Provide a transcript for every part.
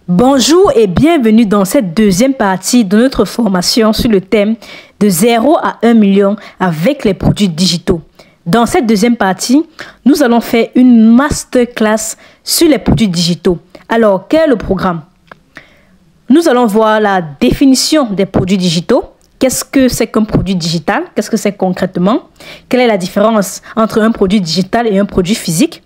Bonjour et bienvenue dans cette deuxième partie de notre formation sur le thème de 0 à 1 million avec les produits digitaux. Dans cette deuxième partie, nous allons faire une masterclass sur les produits digitaux. Alors, quel est le programme? Nous allons voir la définition des produits digitaux. Qu'est-ce que c'est qu'un produit digital? Qu'est-ce que c'est concrètement? Quelle est la différence entre un produit digital et un produit physique?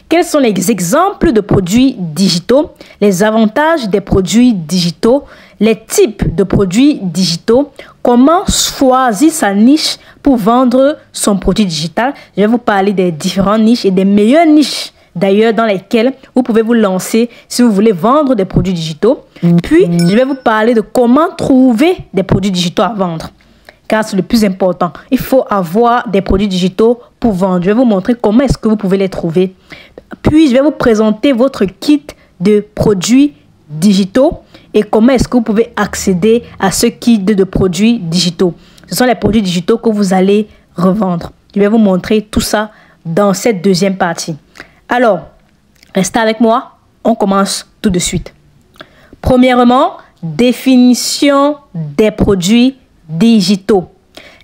Quels sont les exemples de produits digitaux, les avantages des produits digitaux, les types de produits digitaux, comment choisir sa niche pour vendre son produit digital? Je vais vous parler des différentes niches et des meilleures niches d'ailleurs dans lesquelles vous pouvez vous lancer si vous voulez vendre des produits digitaux. Puis, je vais vous parler de comment trouver des produits digitaux à vendre. Car c'est le plus important. Il faut avoir des produits digitaux pour vendre. Je vais vous montrer comment est-ce que vous pouvez les trouver. Puis, je vais vous présenter votre kit de produits digitaux et comment est-ce que vous pouvez accéder à ce kit de produits digitaux. Ce sont les produits digitaux que vous allez revendre. Je vais vous montrer tout ça dans cette deuxième partie. Alors, restez avec moi. On commence tout de suite. Premièrement, définition des produits digitaux.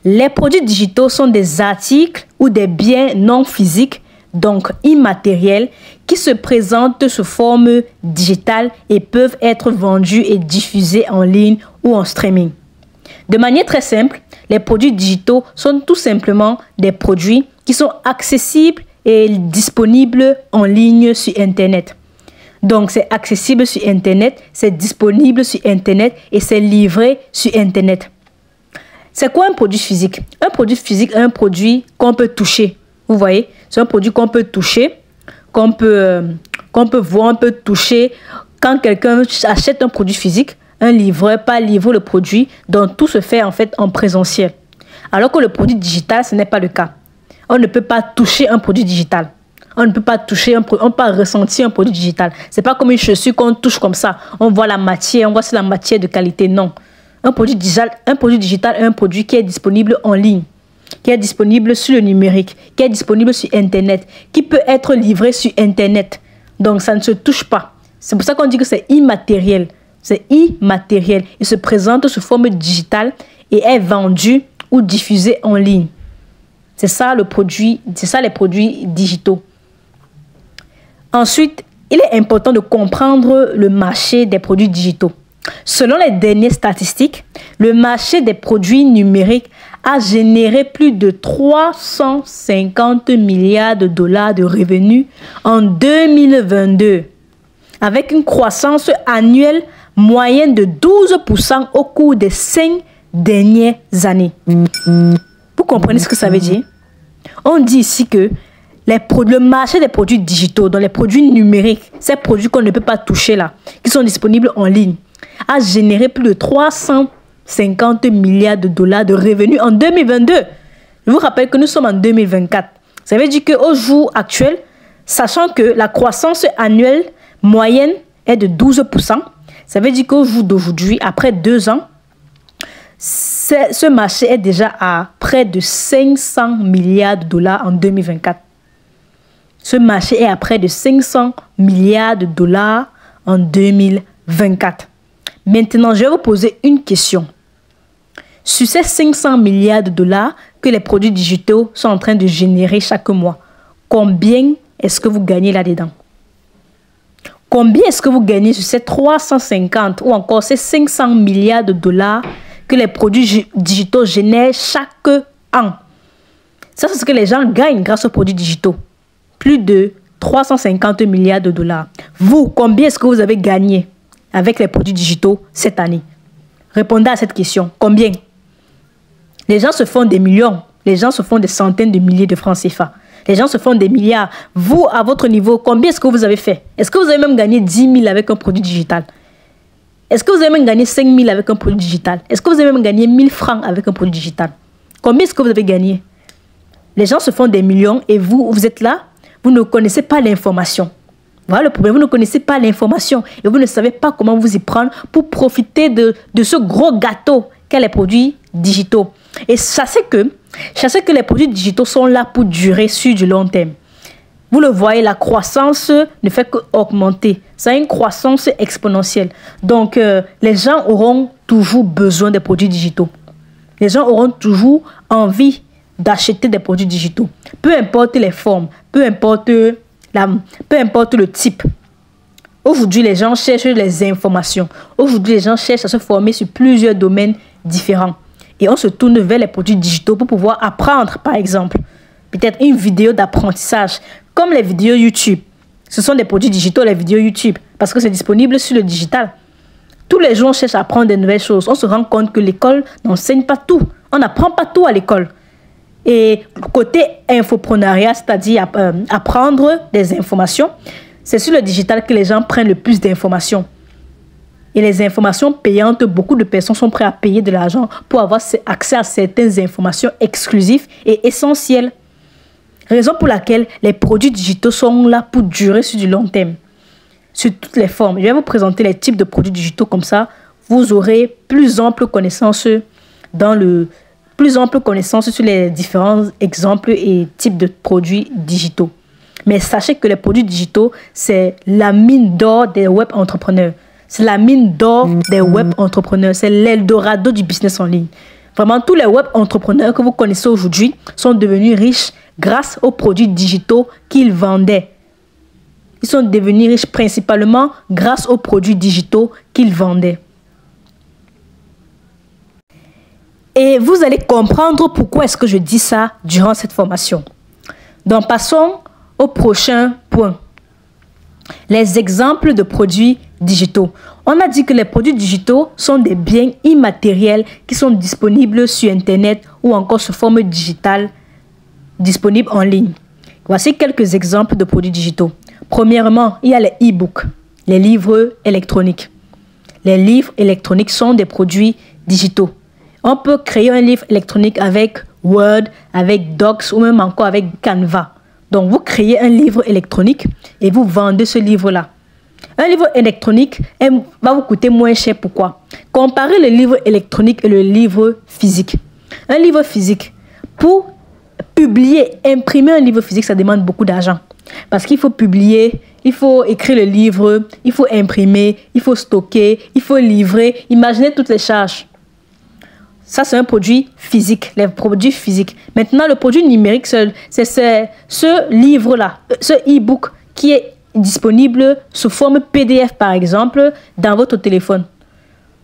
Les produits digitaux sont des articles ou des biens non physiques, donc immatériels, qui se présentent sous forme digitale et peuvent être vendus et diffusés en ligne ou en streaming. De manière très simple, les produits digitaux sont tout simplement des produits qui sont accessibles et disponibles en ligne sur Internet. Donc, c'est accessible sur Internet, c'est disponible sur Internet et c'est livré sur Internet. C'est quoi un produit physique? Un produit physique est un produit qu'on peut toucher. Vous voyez? C'est un produit qu'on peut toucher, qu'on peut voir, on peut toucher. Quand quelqu'un achète un produit physique, un livreur pas livrer le produit, donc tout se fait en fait en présentiel. Alors que le produit digital, ce n'est pas le cas. On ne peut pas toucher un produit digital. On ne peut pas toucher, on ne peut pas ressentir un produit digital. Ce n'est pas comme une chaussure qu'on touche comme ça. On voit la matière, on voit si la matière de qualité. Non. Un produit digital est un produit qui est disponible en ligne, qui est disponible sur le numérique, qui est disponible sur Internet, qui peut être livré sur Internet. Donc, ça ne se touche pas. C'est pour ça qu'on dit que c'est immatériel. C'est immatériel. Il se présente sous forme digitale et est vendu ou diffusé en ligne. C'est ça le produit, c'est ça les produits digitaux. Ensuite, il est important de comprendre le marché des produits digitaux. Selon les dernières statistiques, le marché des produits numériques a généré plus de 350 milliards de dollars de revenus en 2022, avec une croissance annuelle moyenne de 12% au cours des 5 dernières années. Vous comprenez ce que ça veut dire? On dit ici que le marché des produits digitaux, dans les produits numériques, ces produits qu'on ne peut pas toucher là, qui sont disponibles en ligne, a généré plus de 350 milliards de dollars de revenus en 2022. Je vous rappelle que nous sommes en 2024. Ça veut dire qu'au jour actuel, sachant que la croissance annuelle moyenne est de 12%, ça veut dire qu'au jour d'aujourd'hui, après 2 ans, ce marché est déjà à près de 500 milliards de dollars en 2024. Ce marché est à près de 500 milliards de dollars en 2024. Maintenant, je vais vous poser une question. Sur ces 500 milliards de dollars que les produits digitaux sont en train de générer chaque mois, combien est-ce que vous gagnez là-dedans? Combien est-ce que vous gagnez sur ces 350 ou encore ces 500 milliards de dollars que les produits digitaux génèrent chaque an? Ça, c'est ce que les gens gagnent grâce aux produits digitaux. Plus de 350 milliards de dollars. Vous, combien est-ce que vous avez gagné avec les produits digitaux cette année? Répondez à cette question. Combien? Les gens se font des millions. Les gens se font des centaines de milliers de francs CFA. Les gens se font des milliards. Vous, à votre niveau, combien est-ce que vous avez fait? Est-ce que vous avez même gagné 10 000 avec un produit digital? Est-ce que vous avez même gagné 5 000 avec un produit digital? Est-ce que vous avez même gagné 1 000 francs avec un produit digital? Combien est-ce que vous avez gagné? Les gens se font des millions et vous êtes là, vous ne connaissez pas l'information. Voilà le problème, vous ne connaissez pas l'information et vous ne savez pas comment vous y prendre pour profiter de ce gros gâteau qu'est les produits digitaux. Et sachez que les produits digitaux sont là pour durer sur du long terme. Vous le voyez, la croissance ne fait qu'augmenter. Ça a une croissance exponentielle. Donc, les gens auront toujours besoin des produits digitaux. Les gens auront toujours envie d'acheter des produits digitaux. Peu importe les formes, peu importe le type. Aujourd'hui, les gens cherchent les informations. Aujourd'hui, les gens cherchent à se former sur plusieurs domaines différents. Et on se tourne vers les produits digitaux pour pouvoir apprendre, par exemple. Peut-être une vidéo d'apprentissage, comme les vidéos YouTube. Ce sont des produits digitaux, les vidéos YouTube, parce que c'est disponible sur le digital. Tous les jours, on cherche à apprendre des nouvelles choses. On se rend compte que l'école n'enseigne pas tout. On n'apprend pas tout à l'école. Et côté infoprenariat, c'est-à-dire apprendre des informations, c'est sur le digital que les gens prennent le plus d'informations. Et les informations payantes, beaucoup de personnes sont prêtes à payer de l'argent pour avoir accès à certaines informations exclusives et essentielles. Raison pour laquelle les produits digitaux sont là pour durer sur du long terme. Sur toutes les formes. Je vais vous présenter les types de produits digitaux comme ça. Vous aurez plus ample connaissance sur les différents exemples et types de produits digitaux. Mais sachez que les produits digitaux, c'est la mine d'or des web entrepreneurs. C'est la mine d'or des web entrepreneurs. C'est l'Eldorado du business en ligne. Vraiment, tous les web entrepreneurs que vous connaissez aujourd'hui sont devenus riches grâce aux produits digitaux qu'ils vendaient. Ils sont devenus riches principalement grâce aux produits digitaux qu'ils vendaient. Et vous allez comprendre pourquoi est-ce que je dis ça durant cette formation. Donc, passons au prochain point. Les exemples de produits digitaux. On a dit que les produits digitaux sont des biens immatériels qui sont disponibles sur Internet ou encore sous forme digitale disponibles en ligne. Voici quelques exemples de produits digitaux. Premièrement, il y a les e-books, les livres électroniques. Les livres électroniques sont des produits digitaux. On peut créer un livre électronique avec Word, avec Docs ou même encore avec Canva. Donc, vous créez un livre électronique et vous vendez ce livre-là. Un livre électronique va vous coûter moins cher. Pourquoi? Comparez le livre électronique et le livre physique. Un livre physique, pour publier, imprimer un livre physique, ça demande beaucoup d'argent. Parce qu'il faut publier, il faut écrire le livre, il faut imprimer, il faut stocker, il faut livrer. Imaginez toutes les charges. Ça, c'est un produit physique, les produits physiques. Maintenant, le produit numérique, c'est ce livre-là, ce e-book qui est disponible sous forme PDF, par exemple, dans votre téléphone.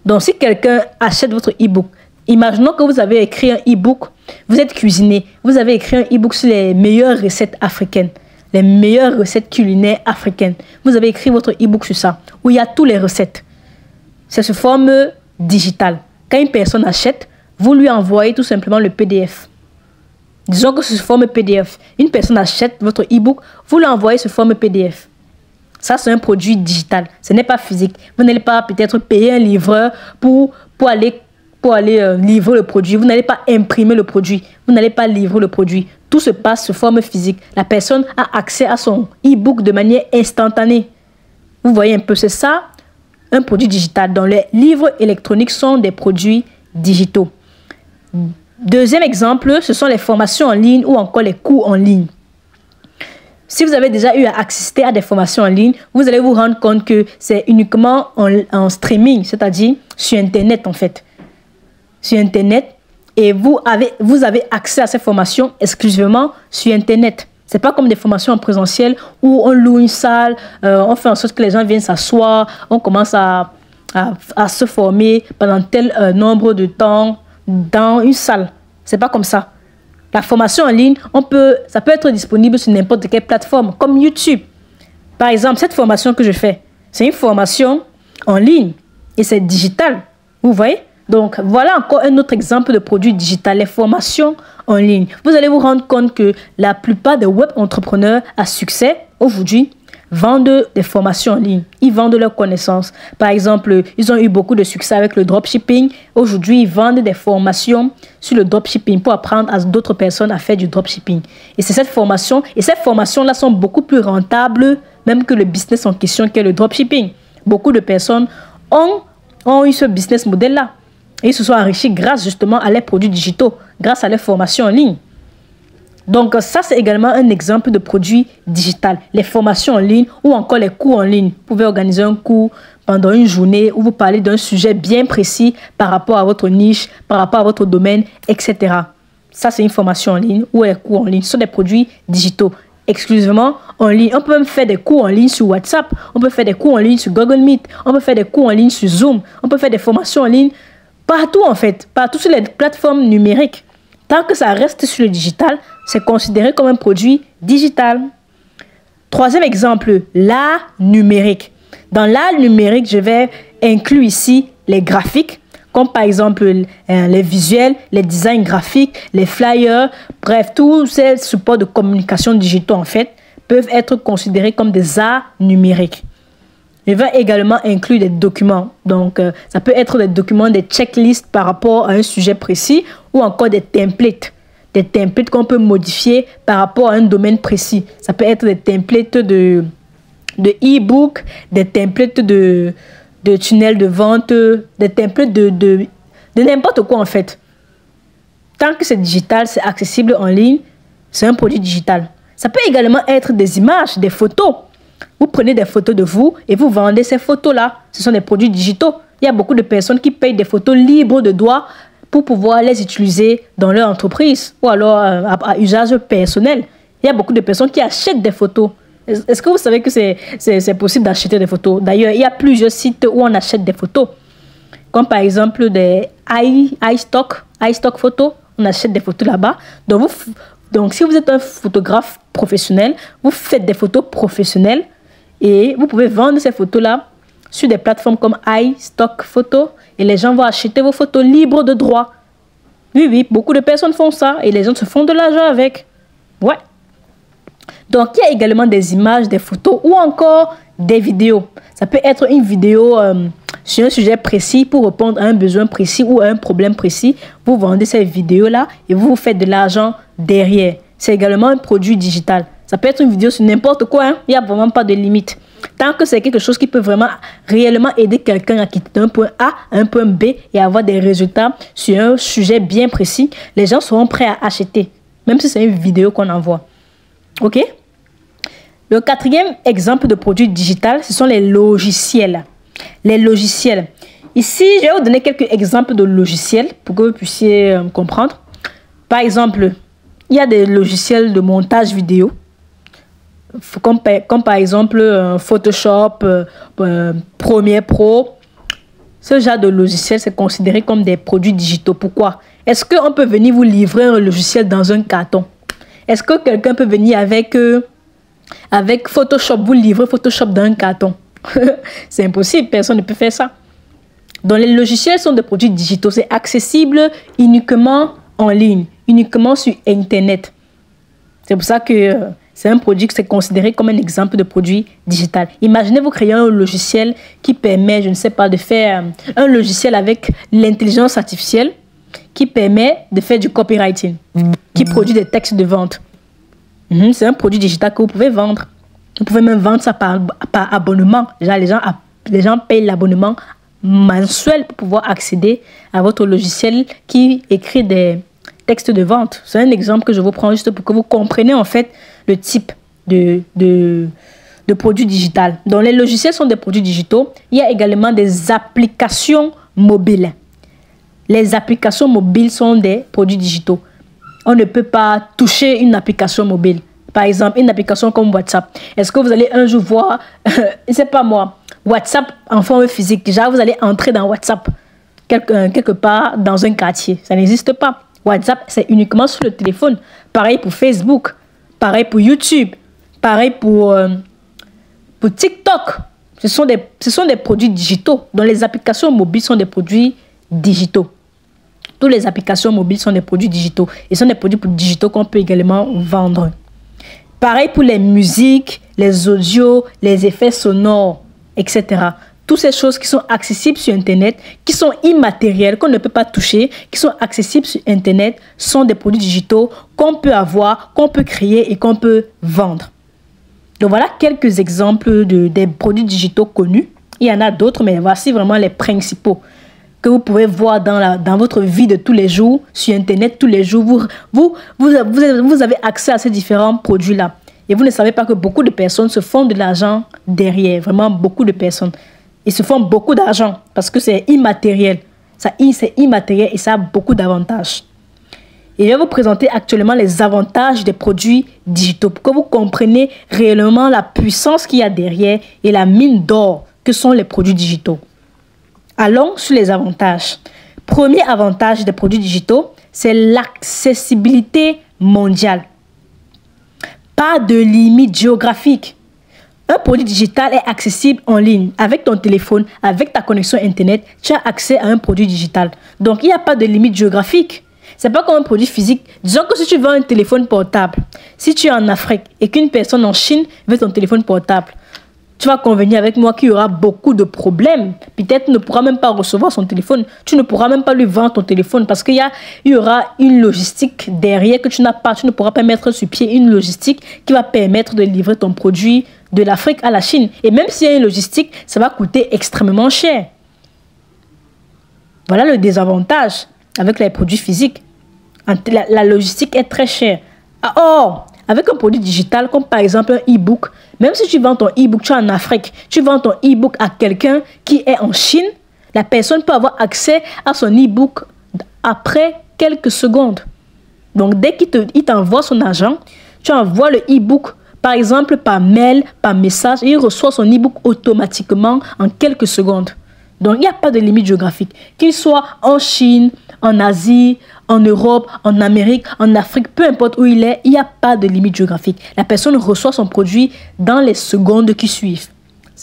Donc, si quelqu'un achète votre e-book, imaginons que vous avez écrit un e-book, vous êtes cuisinier, vous avez écrit un e-book sur les meilleures recettes africaines, les meilleures recettes culinaires africaines. Vous avez écrit votre e-book sur ça, où il y a toutes les recettes. C'est sous forme digitale. Quand une personne achète, vous lui envoyez tout simplement le PDF. Disons que c'est sous forme PDF. Une personne achète votre e-book, vous l'envoyez sous forme PDF. Ça, c'est un produit digital. Ce n'est pas physique. Vous n'allez pas peut-être payer un livreur pour aller livrer le produit. Vous n'allez pas imprimer le produit. Vous n'allez pas livrer le produit. Tout se passe sous forme physique. La personne a accès à son e-book de manière instantanée. Vous voyez un peu, c'est ça, un produit digital. Donc, les livres électroniques sont des produits digitaux. Deuxième exemple, ce sont les formations en ligne ou encore les cours en ligne. Si vous avez déjà eu à assister à des formations en ligne, vous allez vous rendre compte que c'est uniquement en streaming, c'est-à-dire sur Internet en fait. Sur Internet, et vous avez accès à ces formations exclusivement sur Internet. Ce n'est pas comme des formations en présentiel où on loue une salle, on fait en sorte que les gens viennent s'asseoir, on commence à se former pendant tel nombre de temps dans une salle. C'est pas comme ça. La formation en ligne, ça peut être disponible sur n'importe quelle plateforme, comme YouTube. Par exemple, cette formation que je fais, c'est une formation en ligne et c'est digital. Vous voyez? Donc, voilà encore un autre exemple de produit digital, les formations en ligne. Vous allez vous rendre compte que la plupart des web entrepreneurs à succès aujourd'hui vendent des formations en ligne. Ils vendent leurs connaissances. Par exemple, ils ont eu beaucoup de succès avec le dropshipping. Aujourd'hui, ils vendent des formations sur le dropshipping pour apprendre à d'autres personnes à faire du dropshipping. Et c'est cette formation, et ces formations-là sont beaucoup plus rentables même que le business en question qui est le dropshipping. Beaucoup de personnes ont eu ce business model-là. Et ils se sont enrichis grâce justement à leurs produits digitaux, grâce à leurs formations en ligne. Donc ça, c'est également un exemple de produit digital. Les formations en ligne ou encore les cours en ligne. Vous pouvez organiser un cours pendant une journée où vous parlez d'un sujet bien précis par rapport à votre niche, par rapport à votre domaine, etc. Ça, c'est une formation en ligne ou les cours en ligne. Ce sont des produits digitaux exclusivement en ligne. On peut même faire des cours en ligne sur WhatsApp. On peut faire des cours en ligne sur Google Meet. On peut faire des cours en ligne sur Zoom. On peut faire des formations en ligne partout en fait. Partout sur les plateformes numériques. Tant que ça reste sur le digital, c'est considéré comme un produit digital. Troisième exemple, l'art numérique. Dans l'art numérique, je vais inclure ici les graphiques, comme par exemple les visuels, les designs graphiques, les flyers, bref, tous ces supports de communication digitaux en fait peuvent être considérés comme des arts numériques. Je vais également inclure des documents. Donc, ça peut être des documents, des checklists par rapport à un sujet précis ou encore des templates. Des templates qu'on peut modifier par rapport à un domaine précis. Ça peut être des templates de e-book, des templates de tunnels de vente, des templates de n'importe quoi en fait. Tant que c'est digital, c'est accessible en ligne, c'est un produit digital. Ça peut également être des images, des photos. Vous prenez des photos de vous et vous vendez ces photos-là. Ce sont des produits digitaux. Il y a beaucoup de personnes qui payent des photos libres de droit pour pouvoir les utiliser dans leur entreprise ou alors à usage personnel. Il y a beaucoup de personnes qui achètent des photos. Est-ce que vous savez que c'est possible d'acheter des photos? D'ailleurs, il y a plusieurs sites où on achète des photos. Comme par exemple des iStock Photos. On achète des photos là-bas. Donc, si vous êtes un photographe professionnel, vous faites des photos professionnelles et vous pouvez vendre ces photos-là sur des plateformes comme iStock Photos et les gens vont acheter vos photos libres de droit. Oui, oui, beaucoup de personnes font ça et les gens se font de l'argent avec. Ouais. Donc, il y a également des images, des photos ou encore des vidéos. Ça peut être une vidéo sur un sujet précis pour répondre à un besoin précis ou à un problème précis. Vous vendez cette vidéo-là et vous faites de l'argent derrière. C'est également un produit digital. Ça peut être une vidéo sur n'importe quoi. Hein. Il n'y a vraiment pas de limite. Tant que c'est quelque chose qui peut vraiment réellement aider quelqu'un à quitter d'un point A à un point B et avoir des résultats sur un sujet bien précis, les gens seront prêts à acheter. Même si c'est une vidéo qu'on envoie. OK? Le quatrième exemple de produit digital, ce sont les logiciels. Les logiciels. Ici, je vais vous donner quelques exemples de logiciels pour que vous puissiez comprendre. Par exemple, il y a des logiciels de montage vidéo, comme par exemple Photoshop, Premiere Pro. Ce genre de logiciel, c'est considéré comme des produits digitaux. Pourquoi? Est-ce qu'on peut venir vous livrer un logiciel dans un carton? Est-ce que quelqu'un peut venir avec Photoshop, vous livrer Photoshop dans un carton? C'est impossible, personne ne peut faire ça. Donc les logiciels sont des produits digitaux, c'est accessible uniquement en ligne, uniquement sur Internet. C'est pour ça que c'est un produit que c'est considéré comme un exemple de produit digital. Imaginez vous créer un logiciel qui permet, je ne sais pas, de faire un logiciel avec l'intelligence artificielle qui permet de faire du copywriting, qui produit des textes de vente. C'est un produit digital que vous pouvez vendre. Vous pouvez même vendre ça par abonnement. Déjà, les gens payent l'abonnement mensuel pour pouvoir accéder à votre logiciel qui écrit des textes de vente. C'est un exemple que je vous prends juste pour que vous compreniez en fait le type de produit digital. Donc les logiciels sont des produits digitaux. Il y a également des applications mobiles. Les applications mobiles sont des produits digitaux. On ne peut pas toucher une application mobile. Par exemple, une application comme WhatsApp. Est-ce que vous allez un jour voir, c'est pas moi, WhatsApp en forme physique? Déjà, vous allez entrer dans WhatsApp quelque part dans un quartier. Ça n'existe pas. WhatsApp, c'est uniquement sur le téléphone. Pareil pour Facebook. Pareil pour YouTube. Pareil pour TikTok. Ce sont des produits digitaux. Donc, les applications mobiles sont des produits digitaux. Toutes les applications mobiles sont des produits digitaux. Et sont des produits digitaux qu'on peut également vendre. Pareil pour les musiques, les audios, les effets sonores, etc. Toutes ces choses qui sont accessibles sur Internet, qui sont immatérielles, qu'on ne peut pas toucher, qui sont accessibles sur Internet, sont des produits digitaux qu'on peut avoir, qu'on peut créer et qu'on peut vendre. Donc voilà quelques exemples des produits digitaux connus. Il y en a d'autres, mais voici vraiment les principaux. que vous pouvez voir dans votre vie de tous les jours, sur Internet tous les jours. Vous avez accès à ces différents produits-là. Et vous ne savez pas que beaucoup de personnes se font de l'argent derrière. Vraiment, beaucoup de personnes. Ils se font beaucoup d'argent parce que c'est immatériel. C'est immatériel et ça a beaucoup d'avantages. Et je vais vous présenter actuellement les avantages des produits digitaux pour que vous compreniez réellement la puissance qu'il y a derrière et la mine d'or que sont les produits digitaux. Allons sur les avantages. Premier avantage des produits digitaux, c'est l'accessibilité mondiale. Pas de limite géographique. Un produit digital est accessible en ligne. Avec ton téléphone, avec ta connexion Internet, tu as accès à un produit digital. Donc, il n'y a pas de limite géographique. Ce n'est pas comme un produit physique. Disons que si tu veux un téléphone portable, si tu es en Afrique et qu'une personne en Chine veut ton téléphone portable, tu vas convenir avec moi qu'il y aura beaucoup de problèmes. Peut-être tu ne pourras même pas recevoir son téléphone. Tu ne pourras même pas lui vendre ton téléphone parce qu'il y aura une logistique derrière que tu n'as pas. Tu ne pourras pas mettre sur pied une logistique qui va permettre de livrer ton produit de l'Afrique à la Chine. Et même s'il y a une logistique, ça va coûter extrêmement cher. Voilà le désavantage avec les produits physiques. La logistique est très chère. Or, avec un produit digital, comme par exemple un e-book, même si tu vends ton e-book, tu es en Afrique, tu vends ton e-book à quelqu'un qui est en Chine, la personne peut avoir accès à son e-book après quelques secondes. Donc, dès qu'il t'envoie son argent, tu envoies le e-book, par exemple, par mail, par message, et il reçoit son e-book automatiquement en quelques secondes. Donc, il n'y a pas de limite géographique. Qu'il soit en Chine, en Asie, en Europe, en Amérique, en Afrique, peu importe où il n'y a pas de limite géographique. La personne reçoit son produit dans les secondes qui suivent.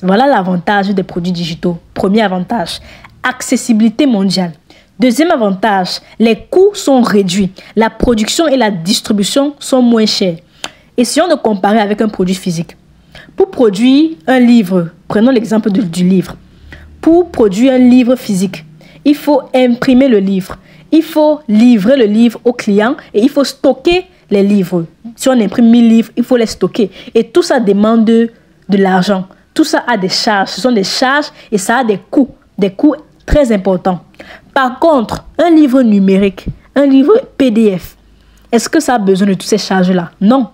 Voilà l'avantage des produits digitaux. Premier avantage, accessibilité mondiale. Deuxième avantage, les coûts sont réduits. La production et la distribution sont moins chères. Essayons de comparer avec un produit physique. Pour produire un livre, prenons l'exemple du livre. Pour produire un livre physique, il faut imprimer le livre. Il faut livrer le livre au client et il faut stocker les livres. Si on imprime 1000 livres, il faut les stocker. Et tout ça demande de l'argent. Tout ça a des charges. Ce sont des charges et ça a des coûts très importants. Par contre, un livre numérique, un livre PDF, est-ce que ça a besoin de toutes ces charges-là? Non.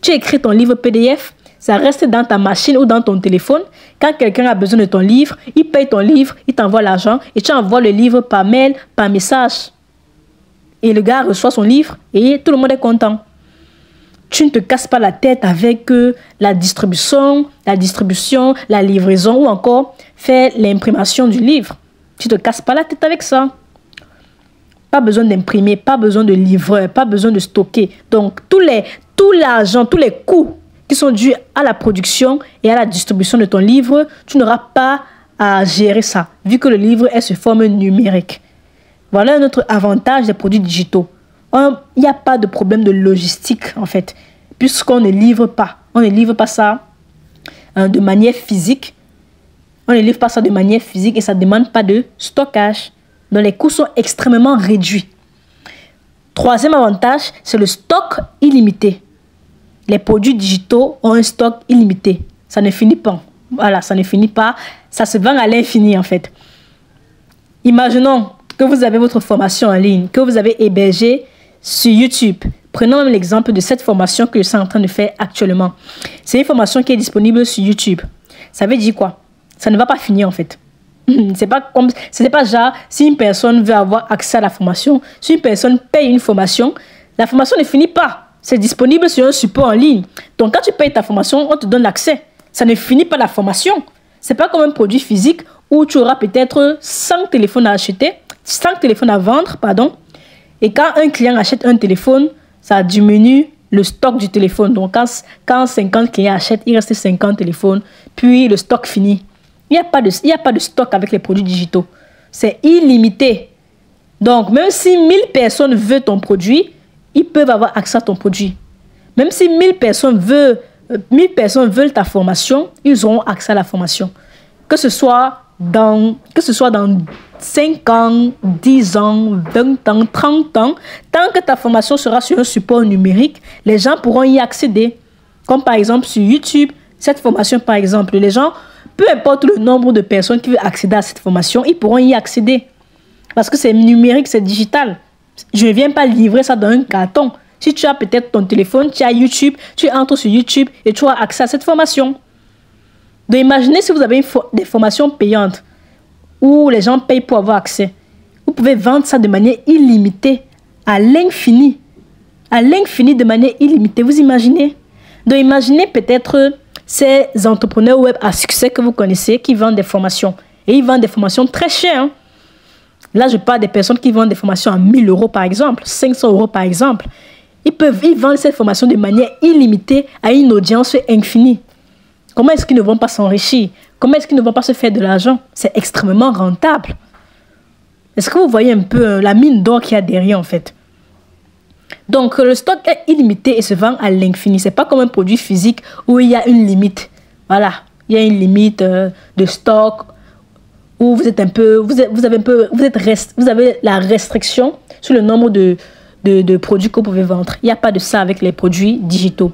Tu écris ton livre PDF, ça reste dans ta machine ou dans ton téléphone. Quand quelqu'un a besoin de ton livre, il paye ton livre, il t'envoie l'argent et tu envoies le livre par mail, par message. Et le gars reçoit son livre et tout le monde est content. Tu ne te casses pas la tête avec la distribution, la livraison ou encore faire l'imprimation du livre. Tu ne te casses pas la tête avec ça. Pas besoin d'imprimer, pas besoin de livreur, pas besoin de stocker. Donc, tout l'argent, tous les coûts qui sont dus à la production et à la distribution de ton livre, tu n'auras pas à gérer ça, vu que le livre est sous forme numérique. Voilà un autre avantage des produits digitaux. Il n'y a pas de problème de logistique, en fait, puisqu'on ne livre pas. On ne livre pas ça de manière physique. On ne livre pas ça de manière physique et ça ne demande pas de stockage. Donc, les coûts sont extrêmement réduits. Troisième avantage, c'est le stock illimité. Les produits digitaux ont un stock illimité. Ça ne finit pas. Voilà, ça ne finit pas. Ça se vend à l'infini, en fait. Imaginons que vous avez votre formation en ligne, que vous avez hébergée sur YouTube. Prenons même l'exemple de cette formation que je suis en train de faire actuellement. C'est une formation qui est disponible sur YouTube. Ça veut dire quoi? Ça ne va pas finir, en fait. C'est pas genre, si une personne veut avoir accès à la formation, si une personne paye une formation, la formation ne finit pas. C'est disponible sur un support en ligne. Donc, quand tu payes ta formation, on te donne l'accès. Ça ne finit pas la formation. C'est pas comme un produit physique où tu auras peut-être 100 téléphones à acheter, 100 téléphones à vendre, pardon. Et quand un client achète un téléphone, ça diminue le stock du téléphone. Donc, quand 50 clients achètent, il reste 50 téléphones, puis le stock finit. Il n'y a pas de stock avec les produits digitaux. C'est illimité. Donc, même si 1000 personnes veulent ton produit, ils peuvent avoir accès à ton produit. Même si 1000 personnes veulent ta formation, ils auront accès à la formation. Que ce soit dans 5 ans, 10 ans, 20 ans, 30 ans, tant que ta formation sera sur un support numérique, les gens pourront y accéder. Comme par exemple sur YouTube, cette formation par exemple, les gens, peu importe le nombre de personnes qui veulent accéder à cette formation, ils pourront y accéder. Parce que c'est numérique, c'est digital. Je ne viens pas livrer ça dans un carton. Si tu as peut-être ton téléphone, tu as YouTube, tu entres sur YouTube et tu as accès à cette formation. Donc imaginez si vous avez des formations payantes où les gens payent pour avoir accès. Vous pouvez vendre ça de manière illimitée, à l'infini. À l'infini, de manière illimitée. Vous imaginez? Donc imaginez peut-être ces entrepreneurs web à succès que vous connaissez qui vendent des formations. Et ils vendent des formations très chères. Hein. Là, je parle des personnes qui vendent des formations à 1000 € par exemple, 500 € par exemple. Ils vendent cette formation de manière illimitée à une audience infinie. Comment est-ce qu'ils ne vont pas s'enrichir? Comment est-ce qu'ils ne vont pas se faire de l'argent? C'est extrêmement rentable. Est-ce que vous voyez un peu la mine d'or qu'il y a derrière en fait? Donc, le stock est illimité et se vend à l'infini. Ce n'est pas comme un produit physique où il y a une limite. Voilà, il y a une limite de stock où vous êtes un peu, vous avez la restriction sur le nombre de produits que vous pouvez vendre. Il n'y a pas de ça avec les produits digitaux.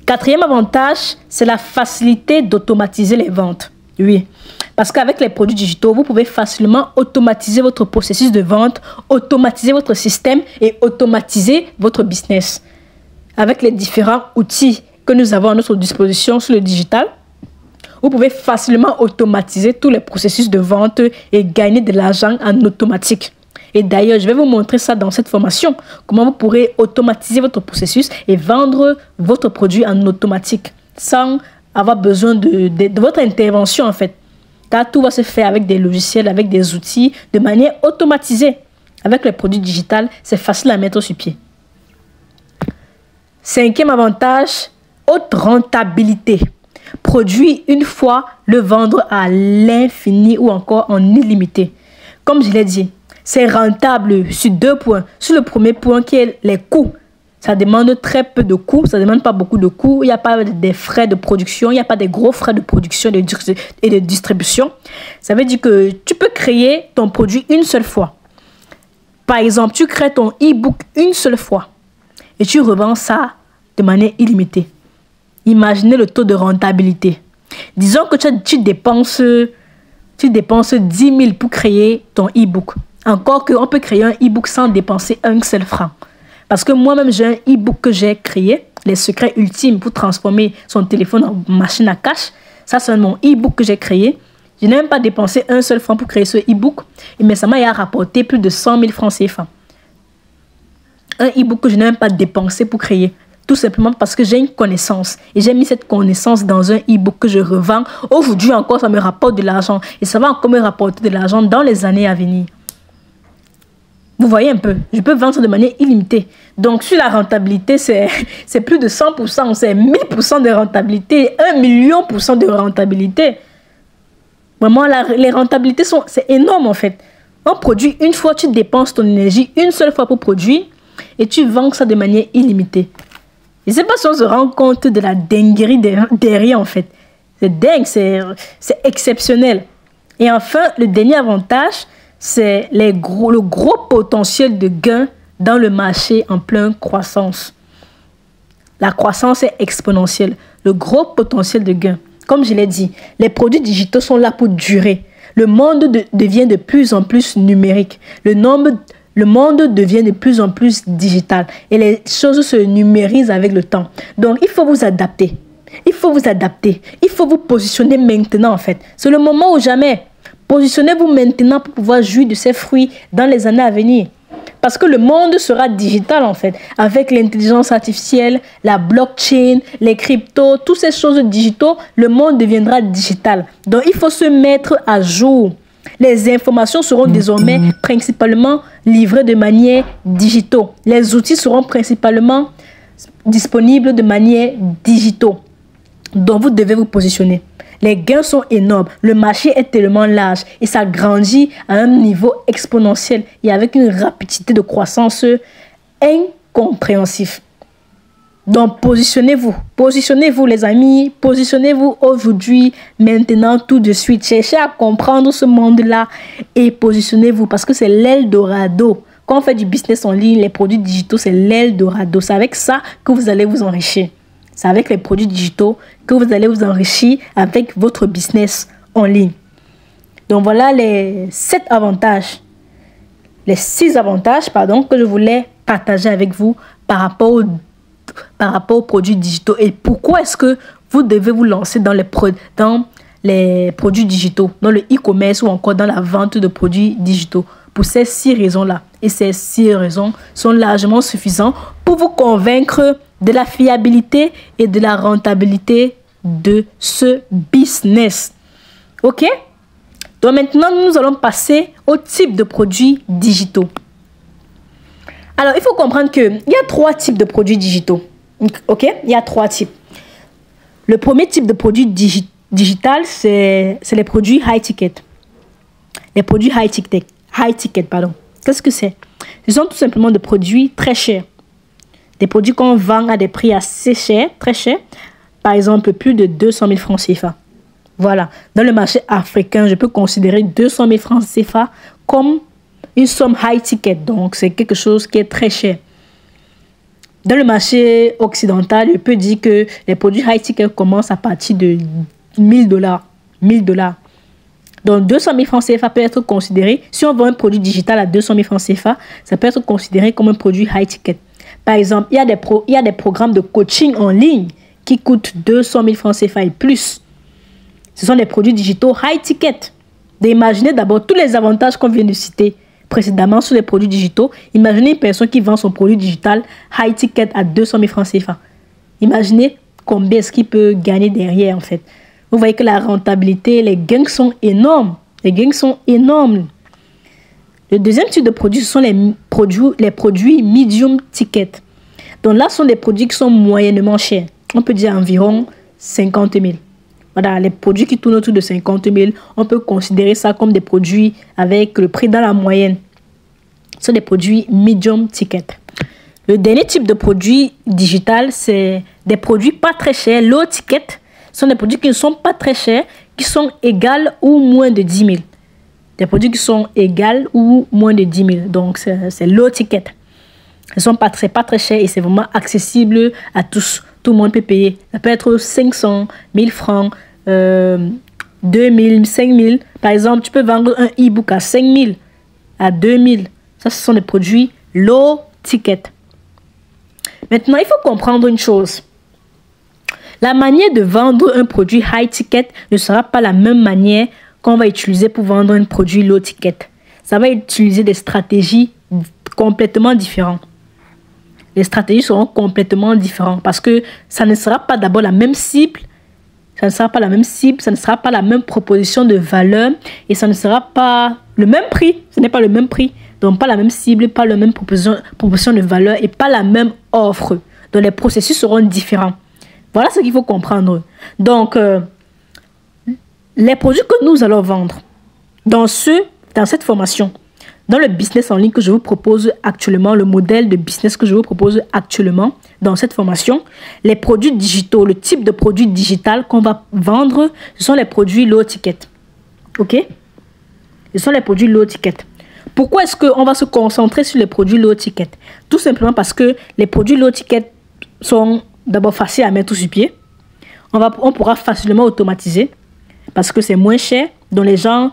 Quatrième avantage, c'est la facilité d'automatiser les ventes. Oui, parce qu'avec les produits digitaux, vous pouvez facilement automatiser votre processus de vente, automatiser votre système et automatiser votre business. Avec les différents outils que nous avons à notre disposition sur le digital, vous pouvez facilement automatiser tous les processus de vente et gagner de l'argent en automatique. Et d'ailleurs, je vais vous montrer ça dans cette formation, comment vous pourrez automatiser votre processus et vendre votre produit en automatique sans avoir besoin de votre intervention en fait. Car tout va se faire avec des logiciels, avec des outils, de manière automatisée. Avec les produits digitaux, c'est facile à mettre sur pied. Cinquième avantage, haute rentabilité. Produire une fois, le vendre à l'infini ou encore en illimité. Comme je l'ai dit, c'est rentable sur deux points. Sur le premier point qui est les coûts. Ça demande très peu de coûts, ça ne demande pas beaucoup de coûts. Il n'y a pas des frais de production, il n'y a pas des gros frais de production et de distribution. Ça veut dire que tu peux créer ton produit une seule fois. Par exemple, tu crées ton e-book une seule fois et tu revends ça de manière illimitée. Imaginez le taux de rentabilité. Disons que tu dépenses 10 000 pour créer ton e-book. Encore qu'on peut créer un e-book sans dépenser un seul franc. Parce que moi-même, j'ai un e-book que j'ai créé, les secrets ultimes pour transformer son téléphone en machine à cash. Ça, c'est mon e-book que j'ai créé. Je n'ai même pas dépensé un seul franc pour créer ce e-book, mais ça m'a rapporté plus de 100 000 francs CFA. Un e-book que je n'ai même pas dépensé pour créer. Tout simplement parce que j'ai une connaissance. Et j'ai mis cette connaissance dans un e-book que je revends. Aujourd'hui encore, ça me rapporte de l'argent. Et ça va encore me rapporter de l'argent dans les années à venir. Vous voyez un peu, je peux vendre de manière illimitée. Donc, sur la rentabilité, c'est plus de 100%, c'est 1000% de rentabilité, 1 million % de rentabilité. Vraiment, les rentabilités, c'est énorme en fait. On produit une fois, tu dépenses ton énergie une seule fois pour produire et tu vends ça de manière illimitée. Je ne sais pas si on se rend compte de la dinguerie derrière en fait. C'est dingue, c'est exceptionnel. Et enfin, le dernier avantage, c'est le gros potentiel de gain dans le marché en pleine croissance. La croissance est exponentielle. Le gros potentiel de gain. Comme je l'ai dit, les produits digitaux sont là pour durer. Le monde devient de plus en plus numérique. Le monde devient de plus en plus digital. Et les choses se numérisent avec le temps. Donc, il faut vous adapter. Il faut vous adapter. Il faut vous positionner maintenant, en fait. C'est le moment ou jamais. Positionnez-vous maintenant pour pouvoir jouir de ces fruits dans les années à venir. Parce que le monde sera digital en fait. Avec l'intelligence artificielle, la blockchain, les cryptos, toutes ces choses digitales, le monde deviendra digital. Donc il faut se mettre à jour. Les informations seront désormais principalement livrées de manière digitale. Les outils seront principalement disponibles de manière digitale. Donc vous devez vous positionner. Les gains sont énormes, le marché est tellement large et ça grandit à un niveau exponentiel et avec une rapidité de croissance incompréhensible. Donc positionnez-vous les amis, positionnez-vous aujourd'hui, maintenant, tout de suite. Cherchez à comprendre ce monde-là et positionnez-vous parce que c'est l'Eldorado. Quand on fait du business en ligne, les produits digitaux, c'est l'Eldorado. C'est avec ça que vous allez vous enrichir. C'est avec les produits digitaux que vous allez vous enrichir avec votre business en ligne. Donc voilà les 7 avantages les 6 avantages que je voulais partager avec vous par rapport aux produits digitaux et pourquoi est-ce que vous devez vous lancer dans les produits digitaux, dans le e-commerce ou encore dans la vente de produits digitaux. Pour ces 6 raisons-là. Et ces 6 raisons sont largement suffisantes pour vous convaincre de la fiabilité et de la rentabilité de ce business. OK? Donc maintenant, nous allons passer au type de produits digitaux. Alors, il faut comprendre qu'il y a 3 types de produits digitaux. OK? Il y a 3 types. Le premier type de produit digital, c'est les produits high ticket. Les produits high ticket, pardon. Qu'est-ce que c'est? Ce sont tout simplement des produits très chers. Des produits qu'on vend à des prix assez chers, très chers. Par exemple, plus de 200 000 francs CFA. Voilà. Dans le marché africain, je peux considérer 200 000 francs CFA comme une somme high ticket. Donc, c'est quelque chose qui est très cher. Dans le marché occidental, je peux dire que les produits high ticket commencent à partir de $1000. 1000 $. Donc, 200 000 francs CFA peut être considéré, si on vend un produit digital à 200 000 francs CFA, ça peut être considéré comme un produit high ticket. Par exemple, il y a des programmes de coaching en ligne qui coûtent 200 000 francs CFA et plus. Ce sont des produits digitaux high ticket. Imaginez d'abord tous les avantages qu'on vient de citer précédemment sur les produits digitaux. Imaginez une personne qui vend son produit digital high ticket à 200 000 francs CFA. Imaginez combien est-ce qu'il peut gagner derrière en fait. Vous voyez que la rentabilité, les gains sont énormes. Les gains sont énormes. Le deuxième type de produit, ce sont les produits medium ticket. Donc là, ce sont des produits qui sont moyennement chers. On peut dire environ 50 000. Voilà, les produits qui tournent autour de 50 000, on peut considérer ça comme des produits avec le prix dans la moyenne. Ce sont des produits medium ticket. Le dernier type de produit digital, c'est des produits pas très chers, low ticket. Ce sont des produits qui ne sont pas très chers, qui sont égales ou moins de 10 000. Des produits qui sont égales ou moins de 10 000. Donc, c'est low ticket. Ils ne sont pas très chers et c'est vraiment accessible à tous. Tout le monde peut payer. Ça peut être 500, 1000 francs, 2000, 5000. Par exemple, tu peux vendre un e-book à 5000, à 2000. Ça, ce sont des produits low ticket. Maintenant, il faut comprendre une chose. La manière de vendre un produit high ticket ne sera pas la même manière qu'on va utiliser pour vendre un produit low ticket. Ça va utiliser des stratégies complètement différentes. Les stratégies seront complètement différentes parce que ça ne sera pas d'abord la même cible, ça ne sera pas la même cible, ça ne sera pas la même proposition de valeur et ça ne sera pas le même prix. Ce n'est pas le même prix, donc pas la même cible, pas la même proposition de valeur et pas la même offre. Donc les processus seront différents. Voilà ce qu'il faut comprendre. Donc, les produits que nous allons vendre dans cette formation, dans le business en ligne que je vous propose actuellement, le modèle de business que je vous propose actuellement dans cette formation, les produits digitaux, le type de produit digital qu'on va vendre, ce sont les produits low ticket. OK? Ce sont les produits low ticket. Pourquoi est-ce qu'on va se concentrer sur les produits low ticket? Tout simplement parce que les produits low ticket sont d'abord faciles à mettre sur pied. On pourra facilement automatiser parce que c'est moins cher, donc les gens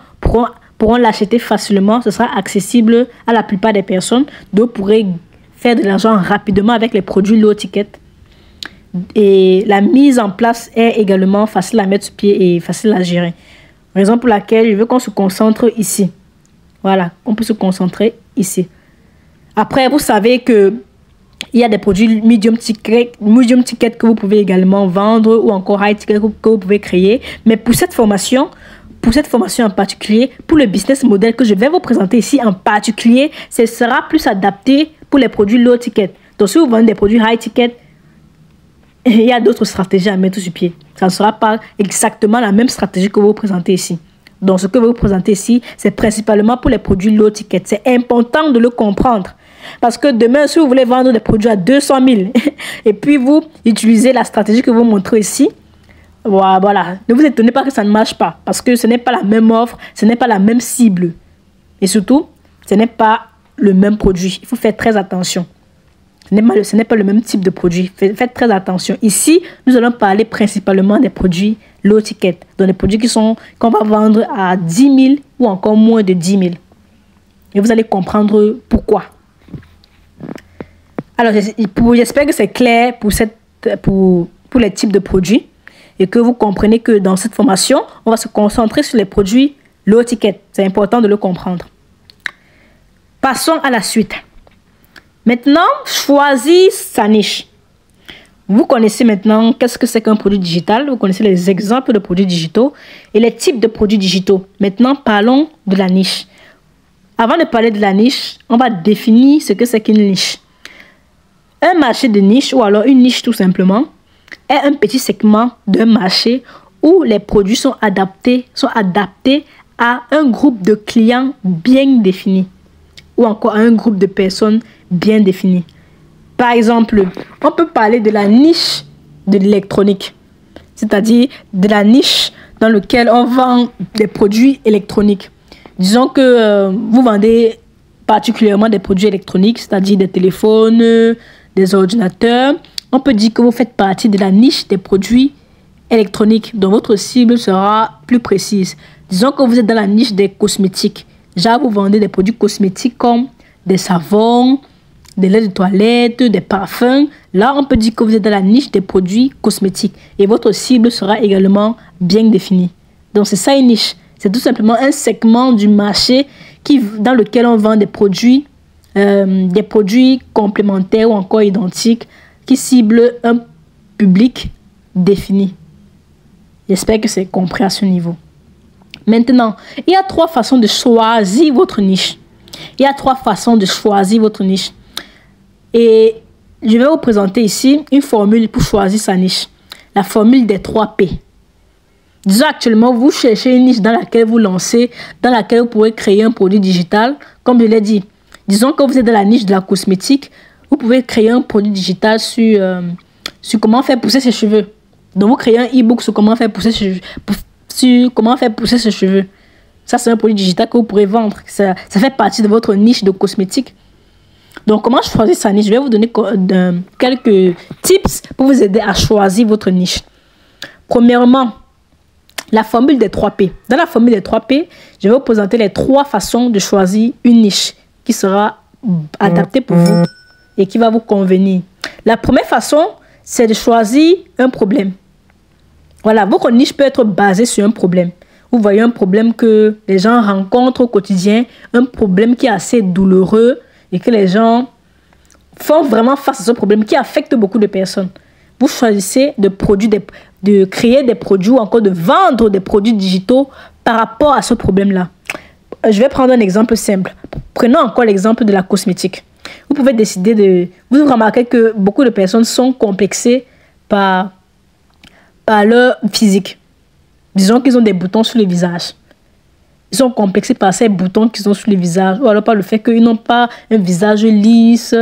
pourront l'acheter facilement. Ce sera accessible à la plupart des personnes. Donc, vous pourrez faire de l'argent rapidement avec les produits low ticket. Et la mise en place est également facile à mettre sur pied et facile à gérer. Raison pour laquelle je veux qu'on se concentre ici. Voilà, on peut se concentrer ici. Après, vous savez que il y a des produits medium ticket que vous pouvez également vendre ou encore high ticket que vous pouvez créer. Mais pour cette formation en particulier, pour le business model que je vais vous présenter ici en particulier, ce sera plus adapté pour les produits low ticket. Donc, si vous vendez des produits high ticket, il y a d'autres stratégies à mettre sur pied. Ça ne sera pas exactement la même stratégie que vous présentez ici. Donc, ce que vous présentez ici, c'est principalement pour les produits low ticket. C'est important de le comprendre. Parce que demain, si vous voulez vendre des produits à 200 000 et puis vous utilisez la stratégie que vous montrez ici, voilà, ne vous étonnez pas que ça ne marche pas. Parce que ce n'est pas la même offre, ce n'est pas la même cible. Et surtout, ce n'est pas le même produit. Il faut faire très attention. Ce n'est pas le même type de produit. Faites très attention. Ici, nous allons parler principalement des produits low ticket. Donc, des produits qu'on va vendre à 10 000 ou encore moins de 10 000. Et vous allez comprendre pourquoi. Alors, j'espère que c'est clair pour les types de produits et que vous comprenez que dans cette formation, on va se concentrer sur les produits low ticket. C'est important de le comprendre. Passons à la suite. Maintenant, choisis sa niche. Vous connaissez maintenant qu'est-ce que c'est qu'un produit digital. Vous connaissez les exemples de produits digitaux et les types de produits digitaux. Maintenant, parlons de la niche. Avant de parler de la niche, on va définir ce que c'est qu'une niche. Un marché de niche, ou alors une niche tout simplement, est un petit segment d'un marché où les produits sont adaptés à un groupe de clients bien défini ou encore à un groupe de personnes bien définies. Par exemple, on peut parler de la niche de l'électronique, c'est-à-dire de la niche dans laquelle on vend des produits électroniques. Disons que vous vendez particulièrement des produits électroniques, c'est-à-dire des téléphones, des ordinateurs. On peut dire que vous faites partie de la niche des produits électroniques, dont votre cible sera plus précise. Disons que vous êtes dans la niche des cosmétiques. Déjà, vous vendez des produits cosmétiques comme des savons, des laits de toilette, des parfums. Là, on peut dire que vous êtes dans la niche des produits cosmétiques. Et votre cible sera également bien définie. Donc, c'est ça une niche. C'est tout simplement un segment du marché dans lequel on vend des produits complémentaires ou encore identiques qui ciblent un public défini. J'espère que c'est compris à ce niveau. Maintenant, il y a 3 façons de choisir votre niche. Il y a 3 façons de choisir votre niche. Et je vais vous présenter ici une formule pour choisir sa niche. La formule des 3 P. Disons actuellement, vous cherchez une niche dans laquelle vous lancez, dans laquelle vous pourrez créer un produit digital. Comme je l'ai dit, disons que vous êtes dans la niche de la cosmétique, vous pouvez créer un produit digital sur comment faire pousser ses cheveux. Donc, vous créez un e-book sur comment faire pousser ses cheveux. Ça, c'est un produit digital que vous pourrez vendre. Ça fait partie de votre niche de cosmétique. Donc, comment choisir sa niche? Je vais vous donner quelques tips pour vous aider à choisir votre niche. Premièrement, la formule des 3 P. Dans la formule des 3 P, je vais vous présenter les 3 façons de choisir une niche qui sera adaptée pour vous et qui va vous convenir. La première façon, c'est de choisir un problème. Voilà, votre niche peut être basée sur un problème. Vous voyez un problème que les gens rencontrent au quotidien, un problème qui est assez douloureux et que les gens font vraiment face à ce problème qui affecte beaucoup de personnes. Vous choisissez de créer des produits ou encore de vendre des produits digitaux par rapport à ce problème-là. Je vais prendre un exemple simple. Prenons encore l'exemple de la cosmétique. Vous pouvez décider de... Vous remarquez que beaucoup de personnes sont complexées par leur physique. Disons qu'ils ont des boutons sur le visage. Ils sont complexés par ces boutons qu'ils ont sur le visage. Ou alors par le fait qu'ils n'ont pas un visage lisse,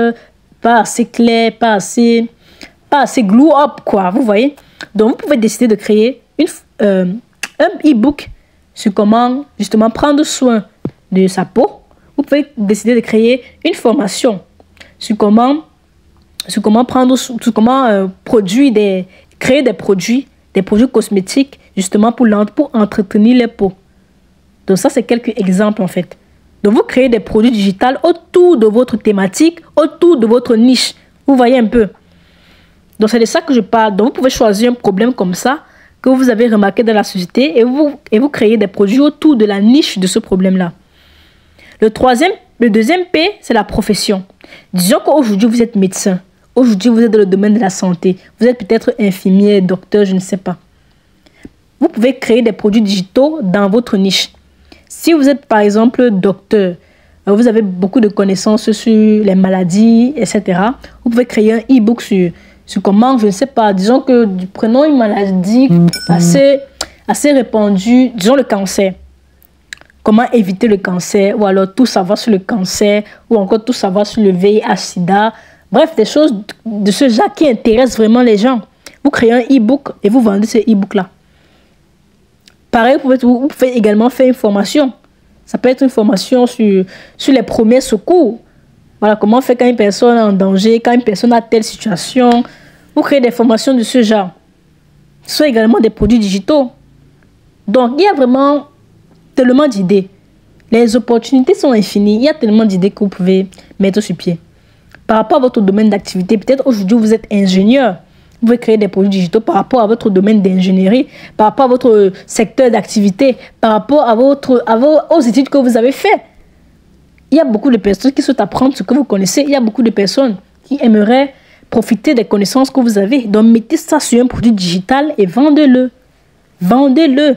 pas assez clair, pas assez glue up, quoi. Vous voyez? Donc, vous pouvez décider de créer un e-book sur comment, justement, prendre soin de sa peau. Vous pouvez décider de créer une formation sur comment créer des produits cosmétiques, justement, pour entretenir les peaux. Donc, ça, c'est quelques exemples, en fait. Donc, vous créez des produits digitaux autour de votre thématique, autour de votre niche. Vous voyez un peu? Donc, c'est de ça que je parle. Donc, vous pouvez choisir un problème comme ça que vous avez remarqué dans la société et vous créez des produits autour de la niche de ce problème-là. Le deuxième P, c'est la profession. Disons qu'aujourd'hui, vous êtes médecin. Aujourd'hui, vous êtes dans le domaine de la santé. Vous êtes peut-être infirmier, docteur, je ne sais pas. Vous pouvez créer des produits digitaux dans votre niche. Si vous êtes, par exemple, docteur, vous avez beaucoup de connaissances sur les maladies, etc. Vous pouvez créer un e-book sur comment, je ne sais pas, disons que prenons une maladie assez répandue, disons le cancer. Comment éviter le cancer, ou alors tout savoir sur le cancer, ou encore tout savoir sur le VIH/SIDA. Bref, des choses de ce genre qui intéressent vraiment les gens. Vous créez un e-book et vous vendez ce e-book-là. Pareil, vous pouvez également faire une formation. Ça peut être une formation sur les premiers secours. Voilà, comment faire quand une personne est en danger, quand une personne a telle situation. Vous créez des formations de ce genre. Ce sont également des produits digitaux. Donc, il y a vraiment tellement d'idées. Les opportunités sont infinies. Il y a tellement d'idées que vous pouvez mettre sur pied. Par rapport à votre domaine d'activité, peut-être aujourd'hui vous êtes ingénieur. Vous pouvez créer des produits digitaux par rapport à votre domaine d'ingénierie, par rapport à votre secteur d'activité, par rapport à aux études que vous avez faites. Il y a beaucoup de personnes qui souhaitent apprendre ce que vous connaissez. Il y a beaucoup de personnes qui aimeraient profiter des connaissances que vous avez. Donc, mettez ça sur un produit digital et vendez-le. Vendez-le.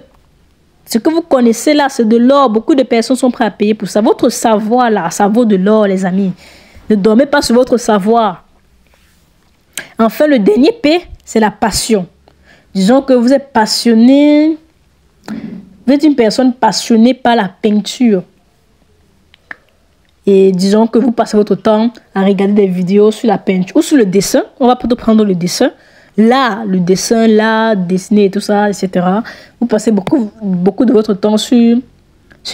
Ce que vous connaissez là, c'est de l'or. Beaucoup de personnes sont prêtes à payer pour ça. Votre savoir là, ça vaut de l'or, les amis. Ne dormez pas sur votre savoir. Enfin, le dernier P, c'est la passion. Disons que vous êtes passionné. Vous êtes une personne passionnée par la peinture. Et disons que vous passez votre temps à regarder des vidéos sur la peinture ou sur le dessin. On va plutôt prendre le dessin. Là, le dessin, là, dessiner et tout ça, etc. Vous passez beaucoup de votre temps sur